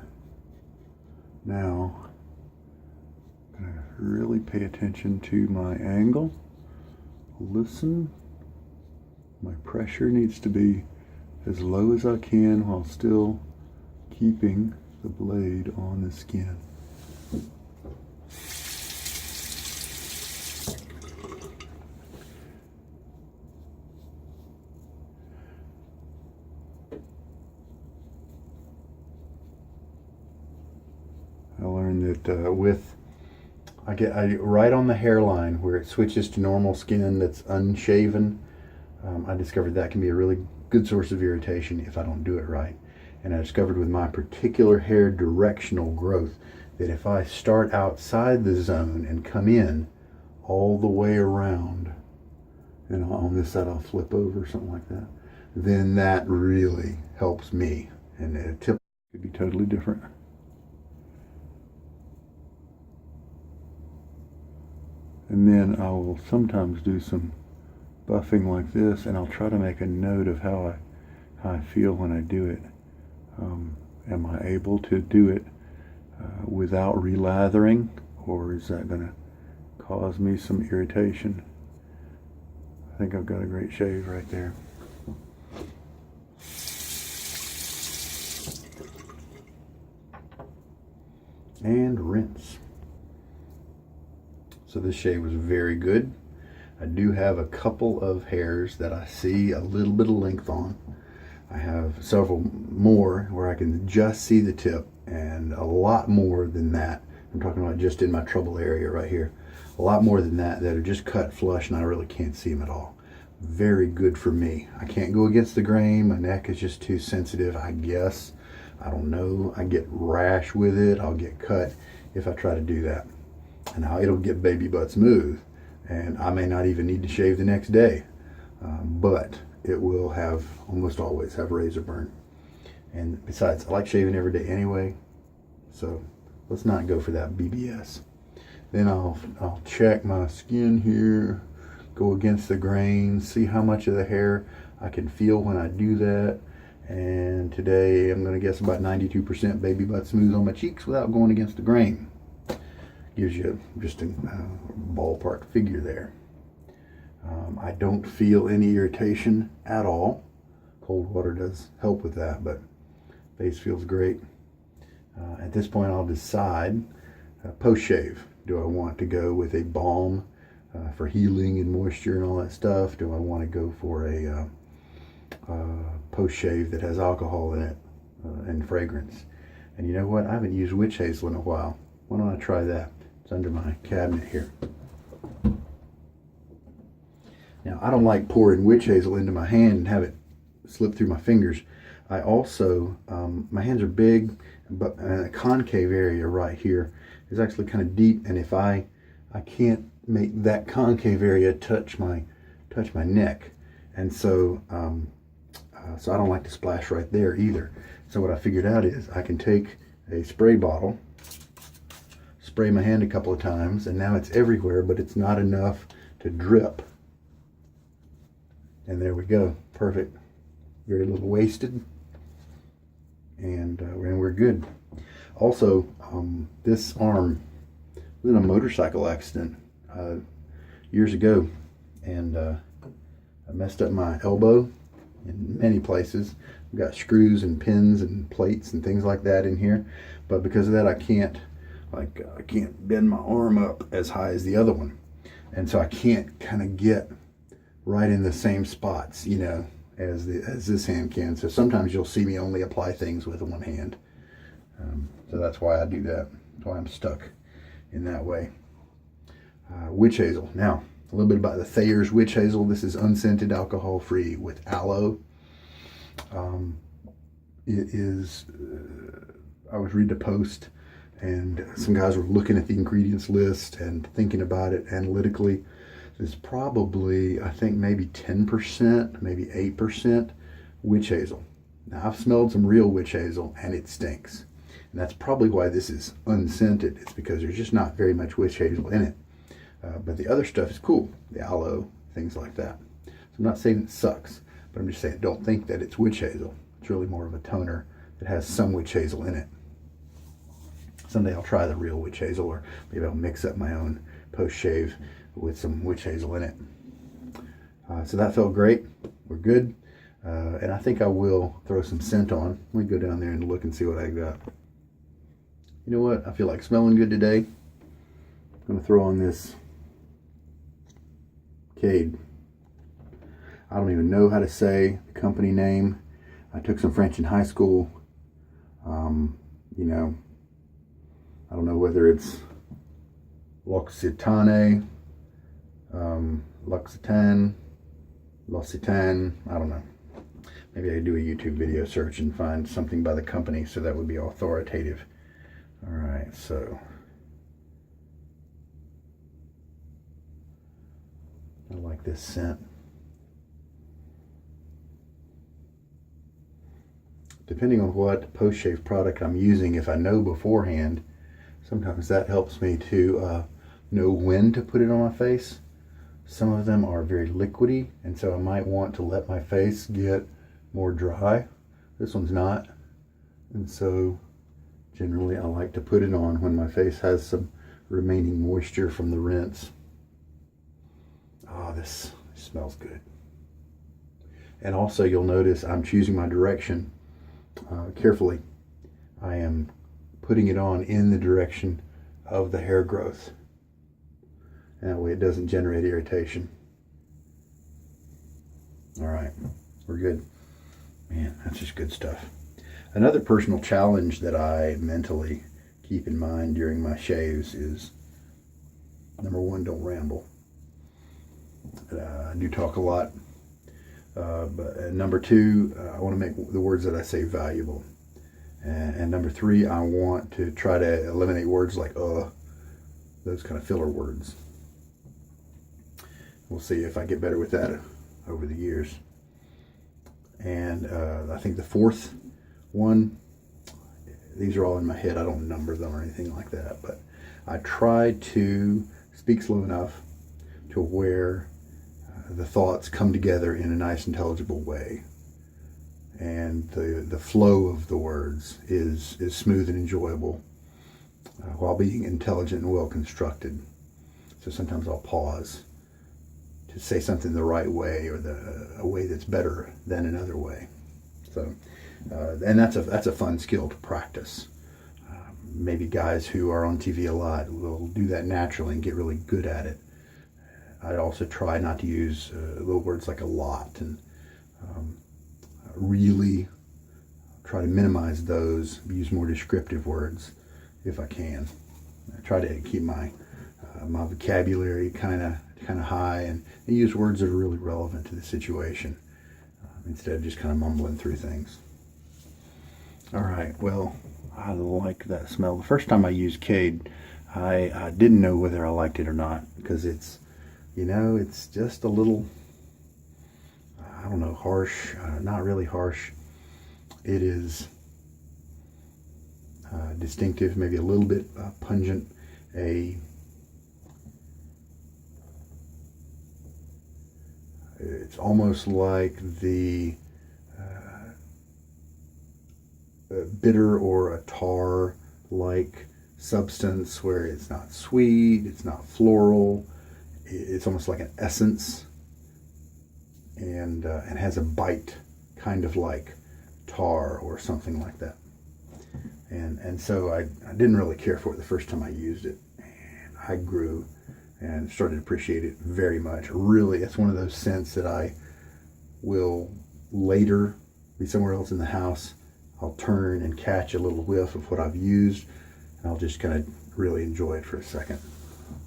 Now, I'm going to really pay attention to my angle. Listen. My pressure needs to be as low as I can while still keeping the blade on the skin. I learned that I get right on the hairline where it switches to normal skin that's unshaven. I discovered that can be a really good source of irritation if I don't do it right. And I discovered with my particular hair directional growth that if I start outside the zone and come in all the way around, and on this side I'll flip over or something like that, then that really helps me. And a tip could be totally different. And then I will sometimes do some buffing like this, and I'll try to make a note of how I feel when I do it. Am I able to do it without relathering, or is that going to cause me some irritation? I think I've got a great shave right there. And rinse. So this shave was very good. I do have a couple of hairs that I see a little bit of length on. I have several more where I can just see the tip, and a lot more than that. I'm talking about just in my trouble area right here. A lot more than that are just cut flush and I really can't see them at all. Very good for me. I can't go against the grain. My neck is just too sensitive, I guess. I don't know. I get rash with it. I'll get cut if I try to do that. And now it'll get baby butt smooth, and I may not even need to shave the next day, but it will almost always have razor burn. And besides, I like shaving every day anyway, so let's not go for that BBS. Then I'll check my skin here, go against the grain, see how much of the hair I can feel when I do that. And today I'm going to guess about 92% baby butt smooth on my cheeks without going against the grain. Gives you just a ballpark figure there. I don't feel any irritation at all. Cold water does help with that, but face feels great. At this point I'll decide post-shave. Do I want to go with a balm for healing and moisture and all that stuff? Do I want to go for a post-shave that has alcohol in it and fragrance? And you know what? I haven't used witch hazel in a while. Why don't I try that? It's under my cabinet here. Now, I don't like pouring witch hazel into my hand and have it slip through my fingers. I also, my hands are big, but a concave area right here is actually kind of deep, and if I can't make that concave area touch my neck, and so so I don't like to splash right there either. So what I figured out is I can take a spray bottle, spray my hand a couple of times, and now it's everywhere, but it's not enough to drip. And there we go, perfect. Very little wasted, and we're good. Also, this arm was in a motorcycle accident years ago, and I messed up my elbow in many places. I've got screws and pins and plates and things like that in here, but because of that I can't bend my arm up as high as the other one. And so I can't kind of get right in the same spots, you know, as this hand can. So sometimes you'll see me only apply things with one hand. So that's why I do that. That's why I'm stuck in that way. Witch hazel. Now, a little bit about the Thayer's witch hazel. This is unscented, alcohol-free with aloe. It is, I was reading a post, and some guys were looking at the ingredients list and thinking about it analytically. It's probably, I think, maybe 10%, maybe 8% witch hazel. Now, I've smelled some real witch hazel, and it stinks. And that's probably why this is unscented. It's because there's just not very much witch hazel in it. But the other stuff is cool. The aloe, things like that. So I'm not saying it sucks, but I'm just saying don't think that it's witch hazel. It's really more of a toner that has some witch hazel in it. Someday I'll try the real witch hazel, or maybe I'll mix up my own post-shave with some witch hazel in it. So that felt great. We're good. And I think I will throw some scent on. Let me go down there and look and see what I got. You know what? I feel like smelling good today. I'm going to throw on this Cade. I don't even know how to say the company name. I took some French in high school. You know, I don't know whether it's L'Occitane, L'Occitane, I don't know. Maybe I could do a YouTube video search and find something by the company, so that would be authoritative. All right, so I like this scent. Depending on what post-shave product I'm using, if I know beforehand, sometimes that helps me to know when to put it on my face. Some of them are very liquidy, and so I might want to let my face get more dry. This one's not. And so generally I like to put it on when my face has some remaining moisture from the rinse. Oh, this smells good. And also you'll notice I'm choosing my direction carefully. I am putting it on in the direction of the hair growth. That way it doesn't generate irritation. All right, we're good. Man, that's just good stuff. Another personal challenge that I mentally keep in mind during my shaves is, number one, don't ramble. I do talk a lot. But number two, I want to make the words that I say valuable. And number three, I want to try to eliminate words like those kind of filler words. We'll see if I get better with that over the years. And I think the fourth one, these are all in my head. I don't number them or anything like that, but I try to speak slow enough to where the thoughts come together in a nice, intelligible way, and the flow of the words is smooth and enjoyable while being intelligent and well constructed. So sometimes I'll pause to say something the right way, or a way that's better than another way. So and that's a fun skill to practice. Maybe guys who are on TV a lot will do that naturally and get really good at it. I also try not to use little words like a lot, and really try to minimize those, use more descriptive words if I can. I try to keep my my vocabulary kind of high, and use words that are really relevant to the situation instead of just kind of mumbling through things. All right, well, I like that smell. The first time I used Cade, I didn't know whether I liked it or not, because it's, you know, it's just a little, I don't know, harsh, not really harsh. It is distinctive, maybe a little bit pungent, it's almost like the bitter or a tar-like substance, where it's not sweet, it's not floral, it's almost like an essence, and has a bite, kind of like tar or something like that. And so I didn't really care for it the first time I used it, and I grew and started to appreciate it very much. Really, it's one of those scents that I will later be somewhere else in the house. I'll turn and catch a little whiff of what I've used, and I'll just kind of really enjoy it for a second.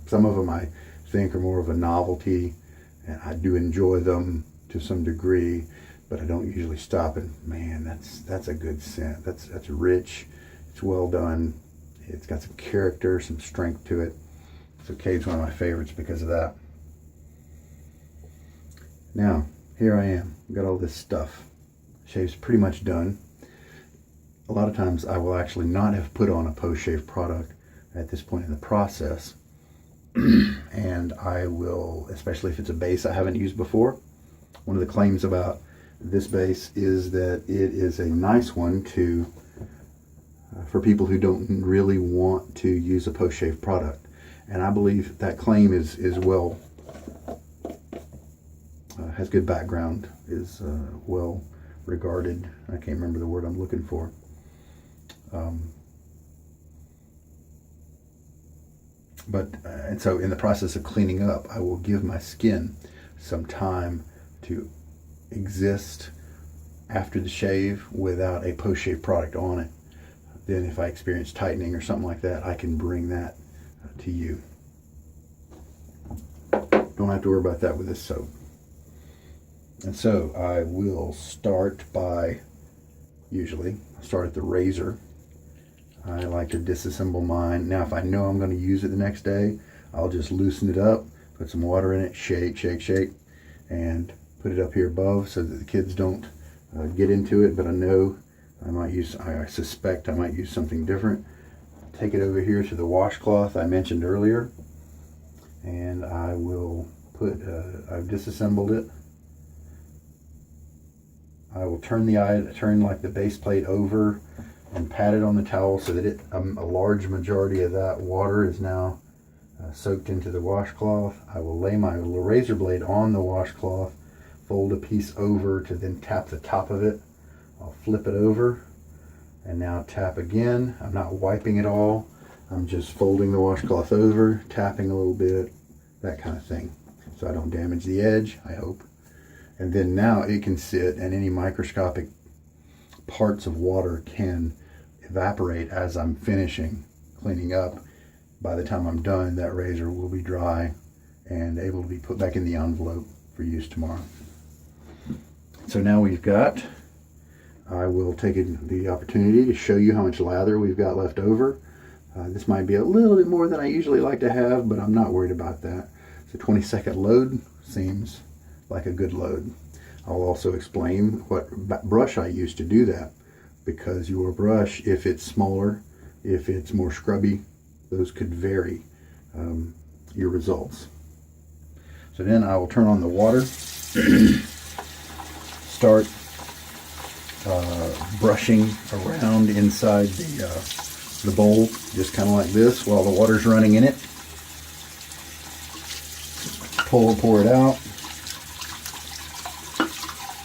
Some of them I think are more of a novelty, and I do enjoy them to some degree, but I don't usually stop and, man, that's a good scent. That's rich, it's well done, it's got some character, some strength to it. So Cade's one of my favorites because of that. Now, here I am, I've got all this stuff. Shave's pretty much done. A lot of times I will actually not have put on a post-shave product at this point in the process. And I will, especially if it's a base I haven't used before. One of the claims about this base is that it is a nice one to for people who don't really want to use a post-shave product. And I believe that claim is well, has good background, is well regarded. I can't remember the word I'm looking for. And so in the process of cleaning up, I will give my skin some time to exist after the shave without a post-shave product on it. Then if I experience tightening or something like that, I can bring that to you. Don't have to worry about that with this soap. And so I will start by, usually, I'll start at the razor. I like to disassemble mine. Now, if I know I'm going to use it the next day, I'll just loosen it up, put some water in it, shake, shake, shake, and put it up here above so that the kids don't get into it. But I know I suspect I might use something different. Take it over here to the washcloth I mentioned earlier, and I will put, I've disassembled it. I will turn like the base plate over and pat it on the towel so that a large majority of that water is now soaked into the washcloth. I will lay my little razor blade on the washcloth, fold a piece over to then tap the top of it. I'll flip it over and now tap again. I'm not wiping it all. I'm just folding the washcloth over, tapping a little bit, that kind of thing. So I don't damage the edge, I hope. And then now it can sit, and any microscopic parts of water can evaporate as I'm finishing cleaning up. By the time I'm done, that razor will be dry and able to be put back in the envelope for use tomorrow. So now we've got, I will take the opportunity to show you how much lather we've got left over. This might be a little bit more than I usually like to have, but I'm not worried about that. So 20-second load seems like a good load. I'll also explain what brush I use to do that, because your brush, if it's smaller, if it's more scrubby, those could vary your results. So then I will turn on the water, start brushing around inside the bowl, just kind of like this while the water's running in it. Pour it out.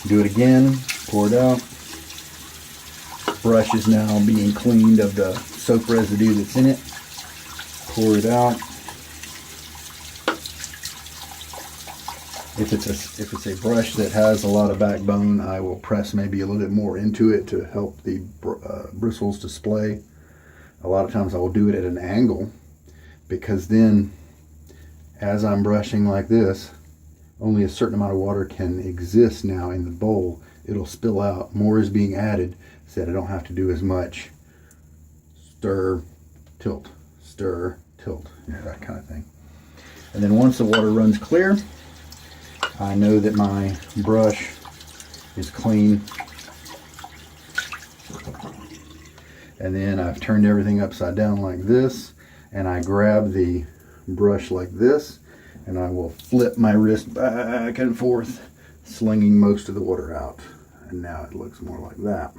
Do it again, pour it out. Brush is now being cleaned of the soap residue that's in it. Pour it out. If it's a brush that has a lot of backbone, I will press maybe a little bit more into it to help the bristles display. A lot of times I will do it at an angle, because then as I'm brushing like this, only a certain amount of water can exist now in the bowl. It'll spill out. More is being added so that I don't have to do as much stir, tilt, that kind of thing. And then once the water runs clear, I know that my brush is clean. And then I've turned everything upside down like this, and I grab the brush like this, and I will flip my wrist back and forth, slinging most of the water out. And now it looks more like that.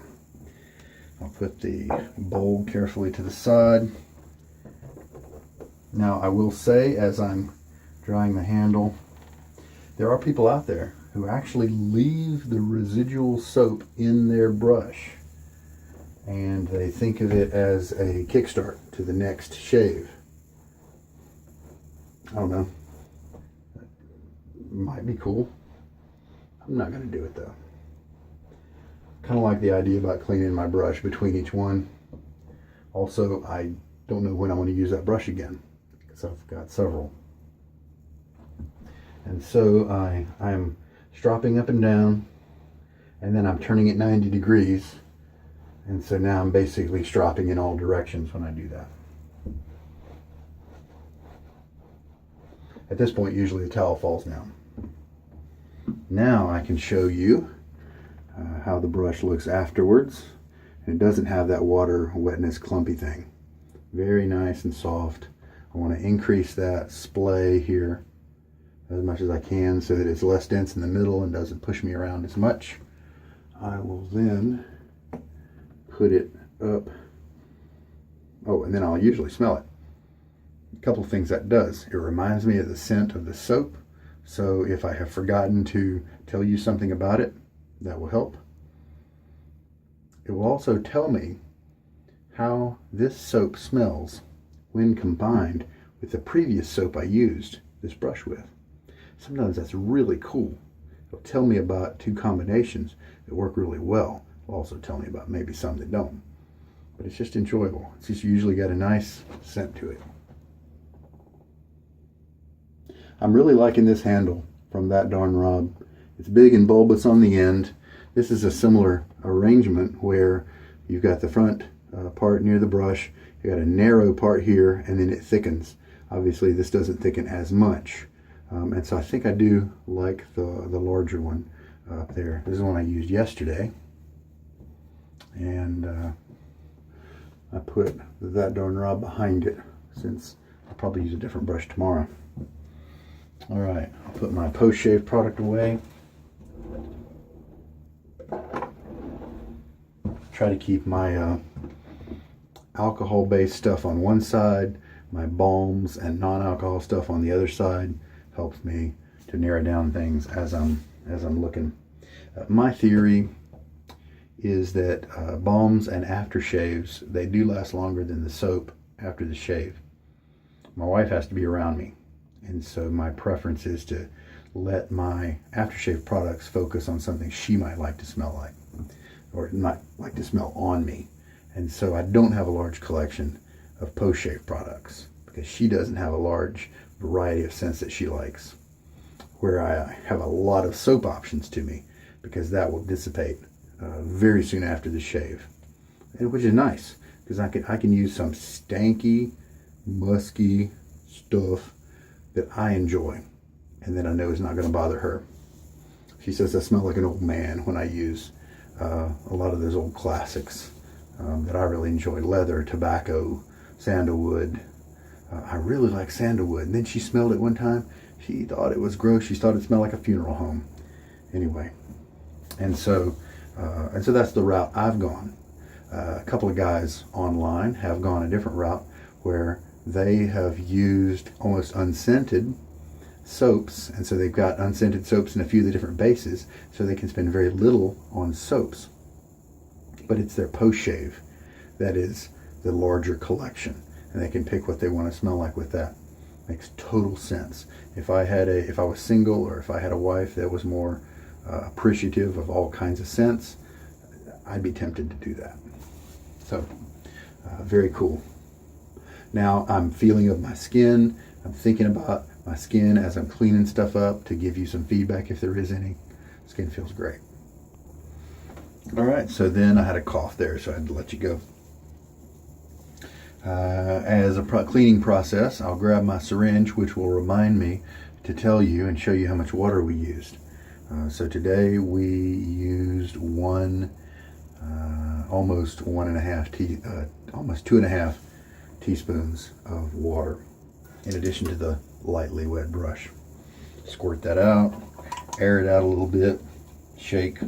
I'll put the bowl carefully to the side. Now I will say, as I'm drying the handle, there are people out there who actually leave the residual soap in their brush, and they think of it as a kickstart to the next shave. I don't know. Might be cool. I'm not going to do it though. Kind of like the idea about cleaning my brush between each one. Also, I don't know when I'm going to use that brush again because I've got several. And so I'm stropping up and down, and then I'm turning it 90 degrees. And so now I'm basically stropping in all directions when I do that. At this point, usually the towel falls down. Now I can show you how the brush looks afterwards. And it doesn't have that water wetness clumpy thing. Very nice and soft. I want to increase that splay here as much as I can so that it's less dense in the middle and doesn't push me around as much. I will then put it up. Oh, and then I'll usually smell it. A couple of things that does. It reminds me of the scent of the soap. So if I have forgotten to tell you something about it, that will help. It will also tell me how this soap smells when combined with the previous soap I used this brush with. Sometimes that's really cool. It'll tell me about two combinations that work really well. It'll also tell me about maybe some that don't. But it's just enjoyable. It's just usually got a nice scent to it. I'm really liking this handle from That Darn Rob. It's big and bulbous on the end. This is a similar arrangement where you've got the front part near the brush, you got a narrow part here, and then it thickens. Obviously this doesn't thicken as much. And so I think I do like the larger one up there. This is one I used yesterday. And I put That Darn Rob behind it since I'll probably use a different brush tomorrow. All right, I'll put my post-shave product away. Try to keep my alcohol-based stuff on one side, my balms and non-alcohol stuff on the other side. Helps me to narrow down things as I'm looking. My theory is that balms and aftershaves, they do last longer than the soap after the shave. My wife has to be around me, and so my preference is to let my aftershave products focus on something she might like to smell like, or not like to smell on me. And so I don't have a large collection of post-shave products because she doesn't have a large variety of scents that she likes, where I have a lot of soap options to me because that will dissipate very soon after the shave, and which is nice because I can use some stanky, musky stuff that I enjoy, and then I know it's not going to bother her. She says I smell like an old man when I use a lot of those old classics that I really enjoy: leather, tobacco, sandalwood. I really like sandalwood. And then she smelled it one time. She thought it was gross. She thought it smelled like a funeral home. Anyway, and so that's the route I've gone. A couple of guys online have gone a different route where they have used almost unscented soaps, and so they've got unscented soaps in a few of the different bases, so they can spend very little on soaps. But it's their post-shave that is the larger collection, and they can pick what they want to smell like with that. Makes total sense. If I was single, or if I had a wife that was more appreciative of all kinds of scents, I'd be tempted to do that. So very cool. Now I'm feeling of my skin. I'm thinking about my skin as I'm cleaning stuff up to give you some feedback if there is any. Skin feels great. All right, so then I had a cough there, so I had to let you go. As a cleaning process, I'll grab my syringe, which will remind me to tell you and show you how much water we used. So today we used almost 2.5 teaspoons of water, in addition to the lightly wet brush. Squirt that out, air it out a little bit, shake.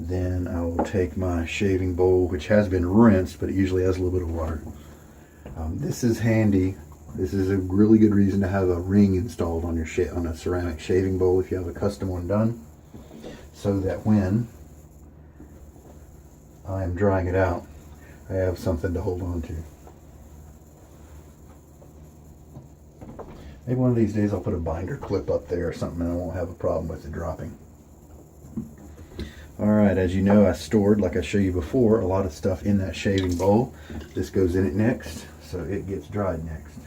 Then I will take my shaving bowl, which has been rinsed, but it usually has a little bit of water. This is handy. This is a really good reason to have a ring installed on your on a ceramic shaving bowl if you have a custom one done, so that when I'm drying it out, I have something to hold on to. Maybe one of these days I'll put a binder clip up there or something and I won't have a problem with it dropping. Alright, as you know, I stored, like I showed you before, a lot of stuff in that shaving bowl. This goes in it next, so it gets dried next.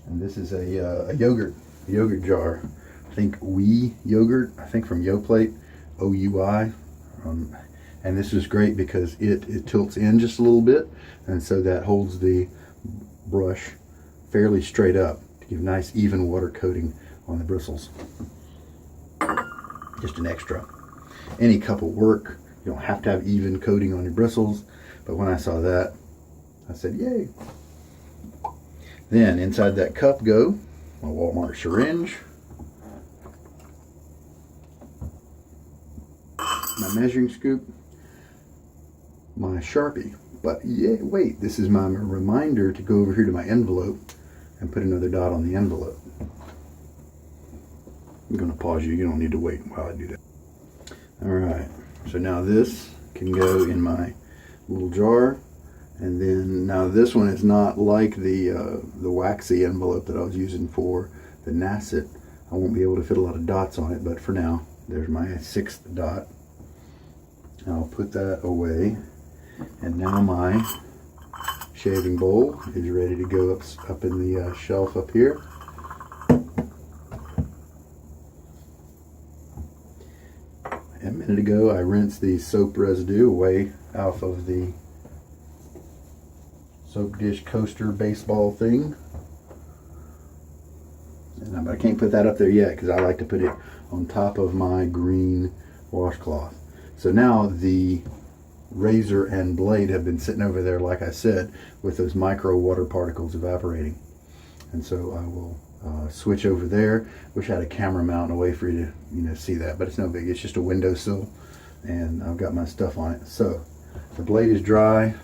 And this is a yogurt jar. I think Wee yogurt, I think from Yoplait, O-U-I. And this is great because it tilts in just a little bit, and so that holds the brush fairly straight up to give nice even water coating on the bristles. Just an extra. Any cup will work. You don't have to have even coating on your bristles, but when I saw that, I said, yay. Then inside that cup go my Walmart syringe, my measuring scoop, my Sharpie. But yeah, wait, this is my reminder to go over here to my envelope and put another dot on the envelope. I'm going to pause you. You don't need to wait while I do that. Alright, so now this can go in my little jar. And then now this one is not like the waxy envelope that I was using for the Nasset. I won't be able to fit a lot of dots on it, but for now, there's my 6th dot. I'll put that away. And now my shaving bowl is ready to go up in the shelf up here. A minute ago I rinsed the soap residue away off of the soap dish coaster baseball thing. But I can't put that up there yet because I like to put it on top of my green washcloth. So now the razor and blade have been sitting over there, like I said, with those micro water particles evaporating. And so I will switch over there. Wish I had a camera mount away for you to see that, but it's no big. It's just a windowsill, and I've got my stuff on it. So the blade is dry,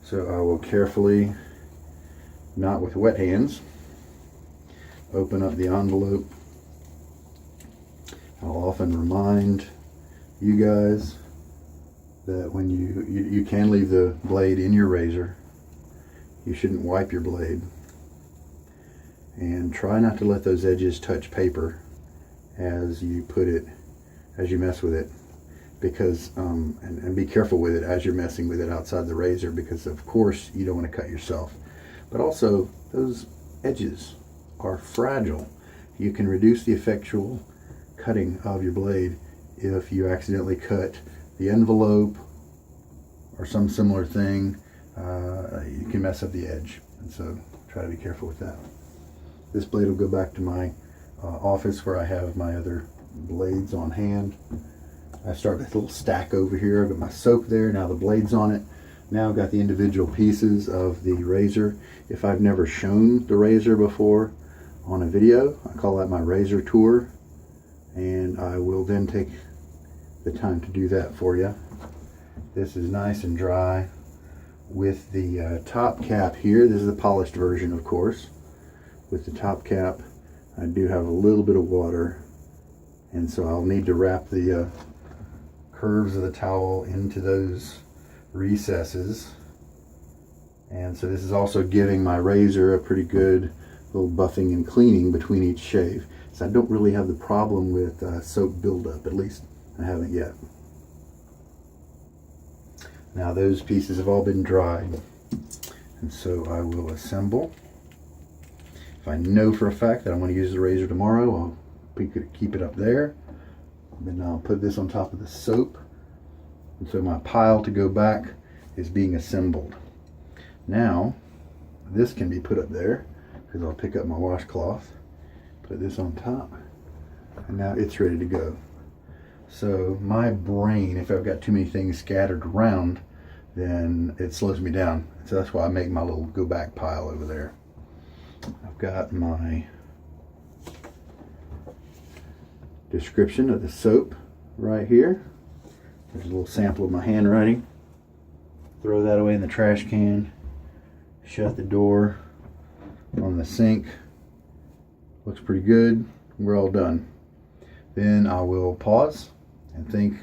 so I will carefully, not with wet hands, open up the envelope. I'll often remind you guys that when you can leave the blade in your razor. You shouldn't wipe your blade. And try not to let those edges touch paper as you mess with it, because and be careful with it as you're messing with it outside the razor, because of course you don't want to cut yourself. But also those edges are fragile. You can reduce the effectual cutting of your blade if you accidentally cut the envelope or some similar thing. You can mess up the edge, and so try to be careful with that. This blade will go back to my office where I have my other blades on hand. I started a little stack over here. I've got my soap there, now the blade's on it. Now I've got the individual pieces of the razor. If I've never shown the razor before on a video, I call that my razor tour, and I will then take the time to do that for you. This is nice and dry with the top cap here. This is the polished version, of course. With the top cap, I do have a little bit of water, and so I'll need to wrap the curves of the towel into those recesses. And so this is also giving my razor a pretty good little buffing and cleaning between each shave. So I don't really have the problem with soap buildup, at least I haven't yet. Now those pieces have all been dried, and so I will assemble. If I know for a fact that I want to use the razor tomorrow, I'll keep it up there. Then I'll put this on top of the soap. And so my pile to go back is being assembled. Now, this can be put up there, because I'll pick up my washcloth, put this on top, and now it's ready to go. So my brain, if I've got too many things scattered around, then it slows me down. So that's why I make my little go back pile over there. I've got my description of the soap right here. There's a little sample of my handwriting. Throw that away in the trash can. Shut the door on the sink. Looks pretty good. We're all done. Then I will pause and think,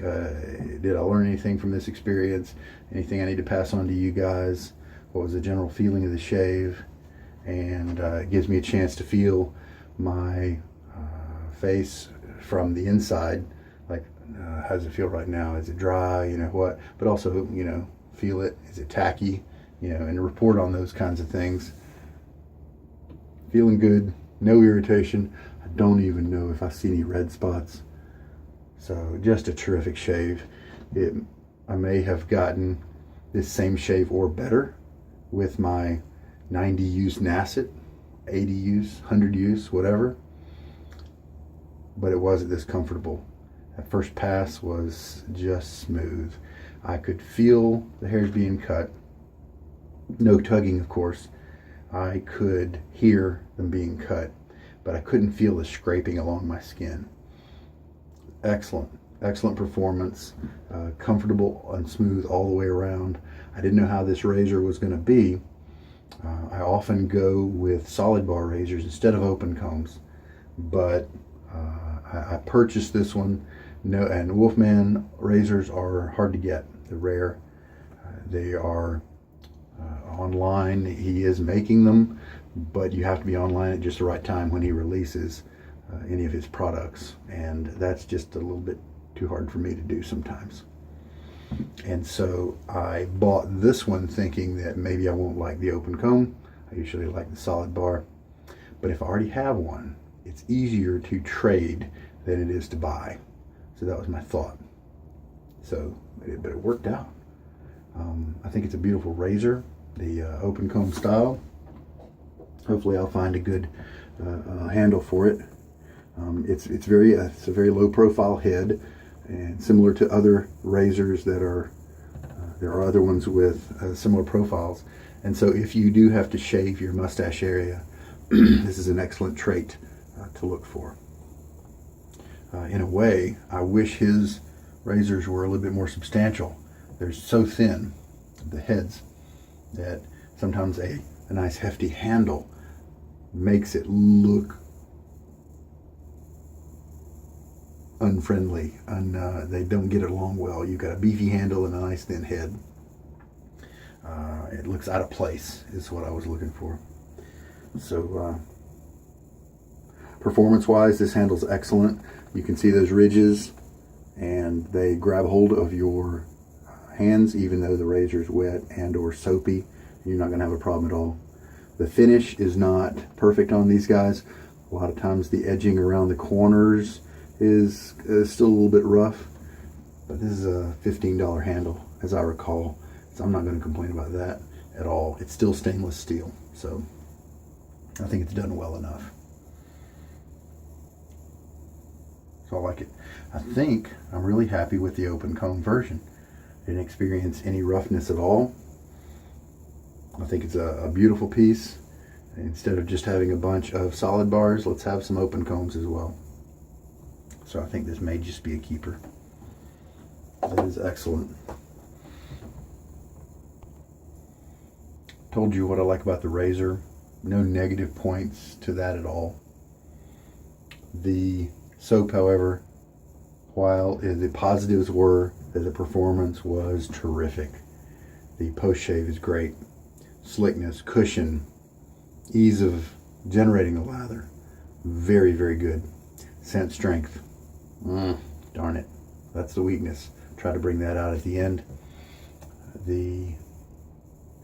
did I learn anything from this experience? Anything I need to pass on to you guys? What was the general feeling of the shave? and it gives me a chance to feel my face from the inside. Like, how does it feel right now? Is it dry? You know what? But also, you know, feel it. Is it tacky? You know, and report on those kinds of things. Feeling good. No irritation. I don't even know if I see any red spots. So just a terrific shave. I may have gotten this same shave or better with my 90 use Nasset, 80 use, 100 use, whatever. But it wasn't this comfortable. That first pass was just smooth. I could feel the hairs being cut. No tugging, of course. I could hear them being cut, but I couldn't feel the scraping along my skin. Excellent, excellent performance. Comfortable and smooth all the way around. I didn't know how this razor was going to be. I often go with solid bar razors instead of open combs, but I purchased this one. No, and Wolfman razors are hard to get. They're rare. They are online. He is making them, but you have to be online at just the right time when he releases any of his products, and that's just a little bit too hard for me to do sometimes. And so I bought this one thinking that maybe I won't like the open comb. I usually like the solid bar, but if I already have one, it's easier to trade than it is to buy. So that was my thought. So, but it worked out. I think it's a beautiful razor, the open comb style. Hopefully I'll find a good handle for it. It's a very low profile head, and similar to other razors that are, there are other ones with similar profiles. And so if you do have to shave your mustache area, this is an excellent trait to look for. In a way, I wish his razors were a little bit more substantial. They're so thin, the heads, that sometimes a nice hefty handle makes it look unfriendly, and they don't get along well. You've got a beefy handle and a nice thin head. It looks out of place is what I was looking for. So performance-wise, this handle's excellent. You can see those ridges, and they grab hold of your hands even though the razor is wet and or soapy. You're not going to have a problem at all. The finish is not perfect on these guys. A lot of times the edging around the corners is still a little bit rough, but this is a $15 handle, as I recall, so I'm not going to complain about that at all. It's still stainless steel, so I think it's done well enough. So I like it. I think I'm really happy with the open comb version. Didn't experience any roughness at all. I think it's a beautiful piece. Instead of just having a bunch of solid bars, let's have some open combs as well. So I think this may just be a keeper. That is excellent. Told you what I like about the razor. No negative points to that at all. The soap, however, while the positives were that the performance was terrific, the post-shave is great. Slickness, cushion, ease of generating the lather, very, very good. Scent strength, darn it, that's the weakness. Try to bring that out at the end. The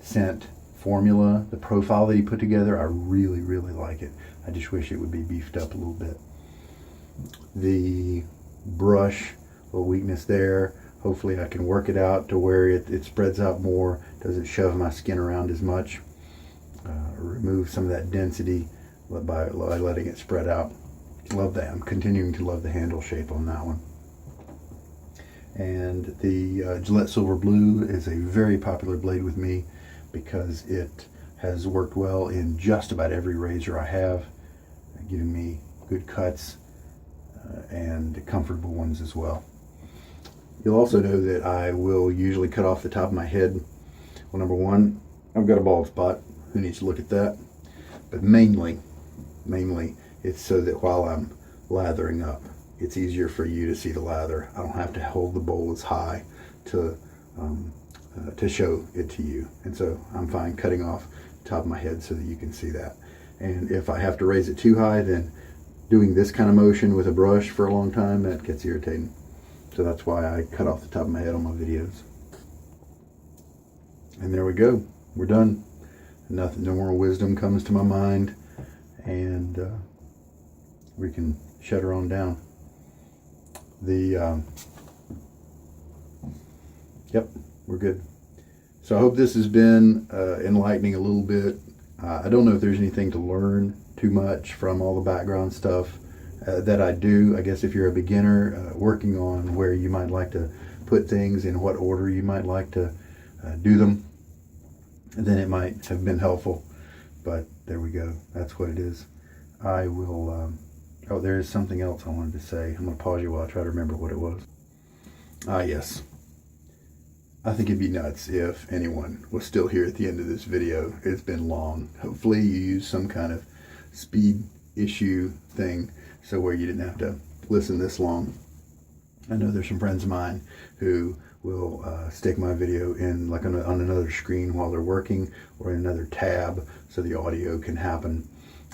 scent formula, the profile that he put together, I really, really like it. I just wish it would be beefed up a little bit. The brush, a little weakness there. Hopefully I can work it out to where it spreads out more, doesn't shove my skin around as much. Remove some of that density by letting it spread out. Love that. I'm continuing to love the handle shape on that one. And the Gillette Silver Blue is a very popular blade with me because it has worked well in just about every razor I have, giving me good cuts and comfortable ones as well. You'll also know that I will usually cut off the top of my head. Well, number one, I've got a bald spot. Who needs to look at that? But mainly, it's so that while I'm lathering up, it's easier for you to see the lather. I don't have to hold the bowl as high to show it to you. And so I'm fine cutting off top of my head so that you can see that. And if I have to raise it too high, then doing this kind of motion with a brush for a long time, that gets irritating. So that's why I cut off the top of my head on my videos. And there we go. We're done. Nothing, no more wisdom comes to my mind, and we can shut her on down. Yep, we're good. So I hope this has been enlightening a little bit. I don't know if there's anything to learn too much from all the background stuff that I do. I guess if you're a beginner working on where you might like to put things, in what order you might like to do them, then it might have been helpful. But there we go. That's what it is. I will... oh, there is something else I wanted to say. I'm going to pause you while I try to remember what it was. Yes. I think it'd be nuts if anyone was still here at the end of this video. It's been long. Hopefully you used some kind of speed issue thing so where you didn't have to listen this long. I know there's some friends of mine who will stick my video in like on another screen while they're working, or in another tab so the audio can happen.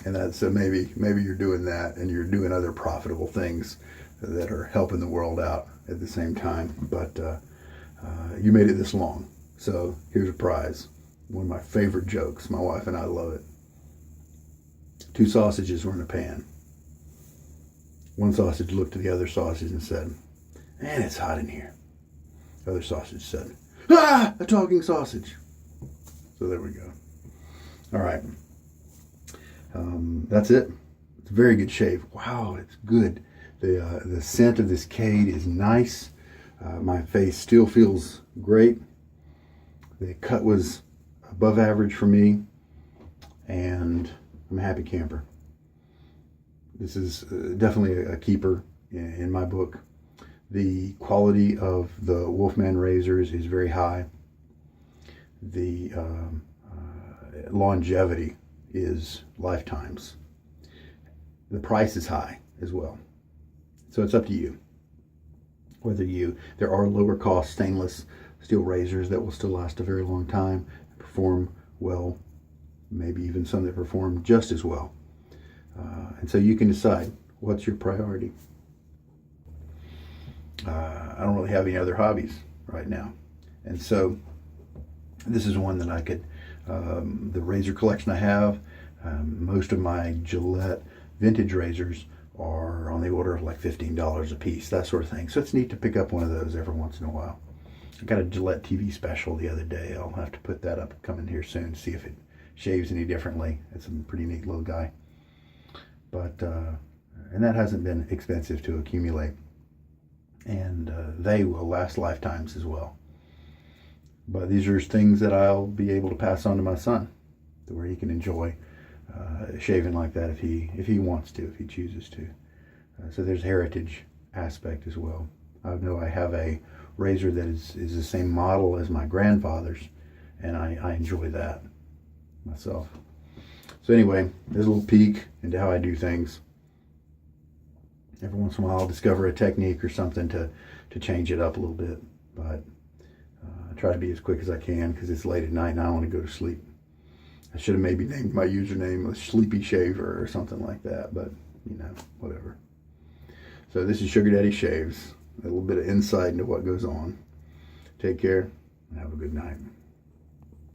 And that's, so maybe you're doing that and you're doing other profitable things that are helping the world out at the same time. But you made it this long, so here's a prize. One of my favorite jokes. My wife and I love it. 2 sausages were in a pan. One sausage looked at the other sausage and said, "Man, it's hot in here." The other sausage said, "Ah, a talking sausage." So there we go. All right. That's it. It's a very good shave. Wow, it's good. The scent of this Cade is nice. My face still feels great. The cut was above average for me, and I'm a happy camper. This is definitely a keeper in my book. The quality of the Wolfman razors is very high. The longevity is lifetimes. The price is high as well. So it's up to you. There are lower cost stainless steel razors that will still last a very long time, perform well, maybe even some that perform just as well. And so you can decide what's your priority. I don't really have any other hobbies right now. And so this is one that I could, the razor collection I have, most of my Gillette vintage razors are on the order of like $15 a piece, that sort of thing. So it's neat to pick up one of those every once in a while. I got a Gillette TV special the other day. I'll have to put that up, come in here soon, see if it shaves any differently. It's a pretty neat little guy. But, and that hasn't been expensive to accumulate. And they will last lifetimes as well. But these are things that I'll be able to pass on to my son, to where he can enjoy shaving like that if he wants to, if he chooses to. So there's heritage aspect as well. I know I have a razor that is the same model as my grandfather's, and I enjoy that myself. So anyway, there's a little peek into how I do things. Every once in a while I'll discover a technique or something to change it up a little bit, but I try to be as quick as I can because it's late at night and I want to go to sleep. I should have maybe named my username a Sleepy Shaver or something like that, but you know, whatever. So this is Sugar Daddy Shaves, a little bit of insight into what goes on. Take care and have a good night.